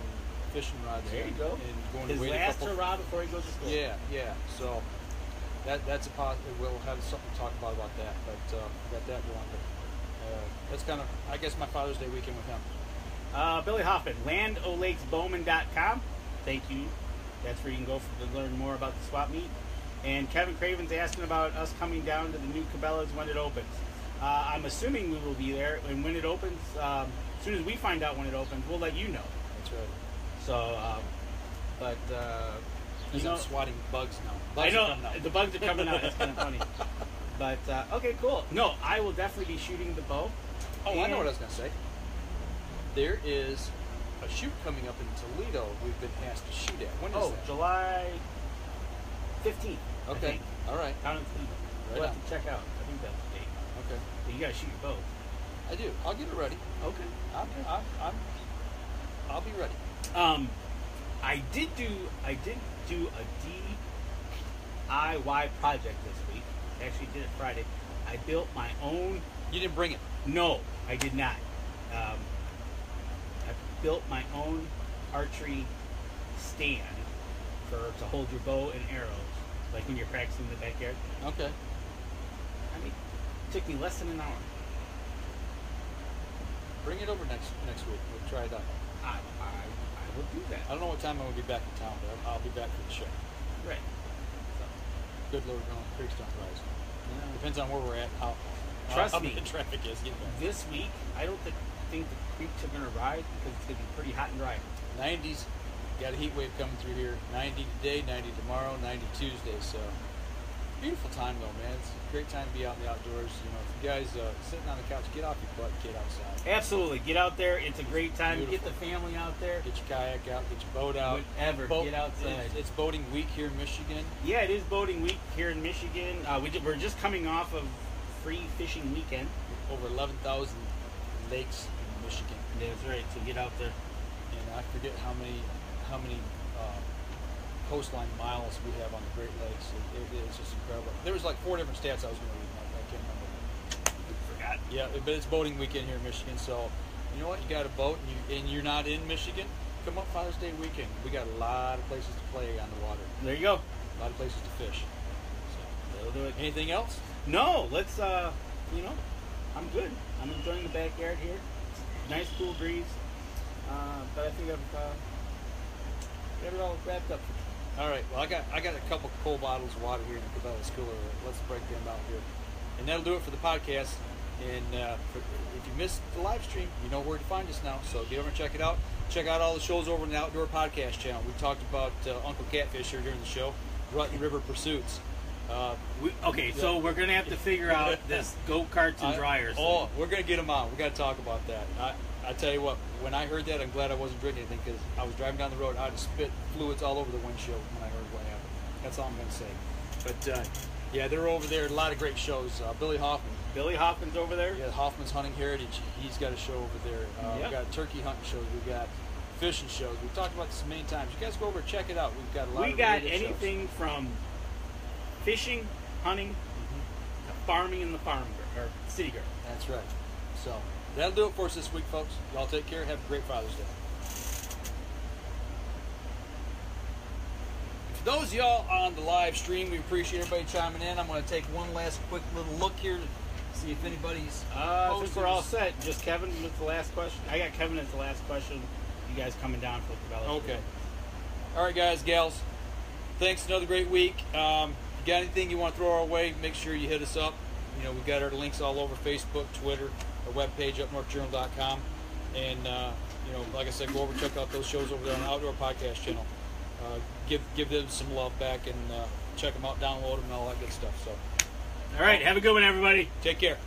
fishing rods. There you go. And going His to wade last a couple. hurrah before he goes to school. Yeah. So that's a positive. We'll have something to talk about that. But got that going. But that's kind of, I guess, my Father's Day weekend with him. Billy Hoffman, landolakesbowman.com. Thank you. That's where you can go to learn more about the swap meet. And Kevin Craven's asking about us coming down to the new Cabela's when it opens. I'm assuming we will be there, and when it opens, as soon as we find out when it opens, we'll let you know. That's right. So, but Because I'm swatting bugs now. Bugs I know are coming out. the bugs are coming out. It's kind of funny. But okay, cool. No, I will definitely be shooting the bow. Oh, I know what I was going to say. There is a shoot coming up in Toledo we've been asked to shoot at. When is that? July 15th. Okay. All right. Down in Toledo. Right We'll on. have to check out. I think that's the date. Okay. But you got to shoot your bow. I do. I'll get it ready. Okay. I'll be ready. I did do a DIY project this week. Actually did it Friday. I built my own. You didn't bring it. No, I did not. I built my own archery stand to hold your bow and arrows, like when you're practicing in the backyard. Okay. I mean, it took me less than an hour. Bring it over next week. We'll try it out. I will do that. I don't know what time I'm going to be back in town, but I'll be back for the show. Right. Good Lord, no, creeks don't rise. Depends on where we're at, how Trust me, the traffic is getting back. This week, I don't think the creeks are going to rise because it's going to be pretty hot and dry. 90s, got a heat wave coming through here. 90 today, 90 tomorrow, 90 Tuesday. So beautiful time though, man. It's a great time to be out in the outdoors. You know, if you guys sitting on the couch, get off your butt, get outside. Absolutely, get out there. It's a great time. Beautiful. Get the family out there. Get your kayak out, get your boat out. Whatever, get outside. It's boating week here in Michigan. Yeah, it is boating week here in Michigan. We're just coming off of free fishing weekend. Over 11,000 lakes in Michigan. That's right. So get out there. And I forget how many coastline miles we have on the Great Lakes. It's just incredible. There was like 4 different stats I was going to read. I can't remember. Forgot. Yeah, but it's boating weekend here in Michigan. So you know what? You got a boat and you're not in Michigan. Come up Father's Day weekend. We got a lot of places to play on the water. There you go. A lot of places to fish. So That'll do it. anything else? No, let's. I'm good. I'm enjoying the backyard here. Nice cool breeze. But I think I've got it all wrapped up. All right. Well, I got a couple cold bottles of water here in the Cabela's cooler. Let's break them out here, and that'll do it for the podcast. And if you missed the live stream, you know where to find us now. So get over and check it out. Check out all the shows over on the Outdoor Podcast channel. We talked about Uncle Catfish here during the show, Rutten River Pursuits. So we're gonna have to figure out this go-karts and dryers. Oh, we're gonna get them on. We got to talk about that. I tell you what, when I heard that, I'm glad I wasn't drinking anything because I was driving down the road. I'd have spit fluids all over the windshield when I heard what happened. That's all I'm gonna say. But yeah, they're over there. A lot of great shows. Billy Hoffman. Billy Hoffman's over there. Yeah, Hoffman's Hunting Heritage. He's got a show over there. We've got turkey hunting shows. We've got fishing shows. We've talked about this many times. You guys go over and check it out. We've got a lot. We of got really good anything from fishing, hunting, to farming in the farm or city girl. That's right. So that'll do it for us this week, folks. Y'all take care. Have a great Father's Day. For those of y'all on the live stream, we appreciate everybody chiming in. I'm going to take one last quick little look here to see if anybody's. Since we're all set, just Kevin was the last question. I got Kevin as the last question. You guys coming down for the Cabela's? Okay. All right, guys, gals. Thanks. Another great week. If you got anything you want to throw our way, make sure you hit us up. You know, we've got our links all over Facebook, Twitter, our webpage, upnorthjournal.com. And, like I said, go over and check out those shows over there on the Outdoor Podcast channel. Give them some love back and check them out, download them, and all that good stuff. So, all right, have a good one, everybody. Take care.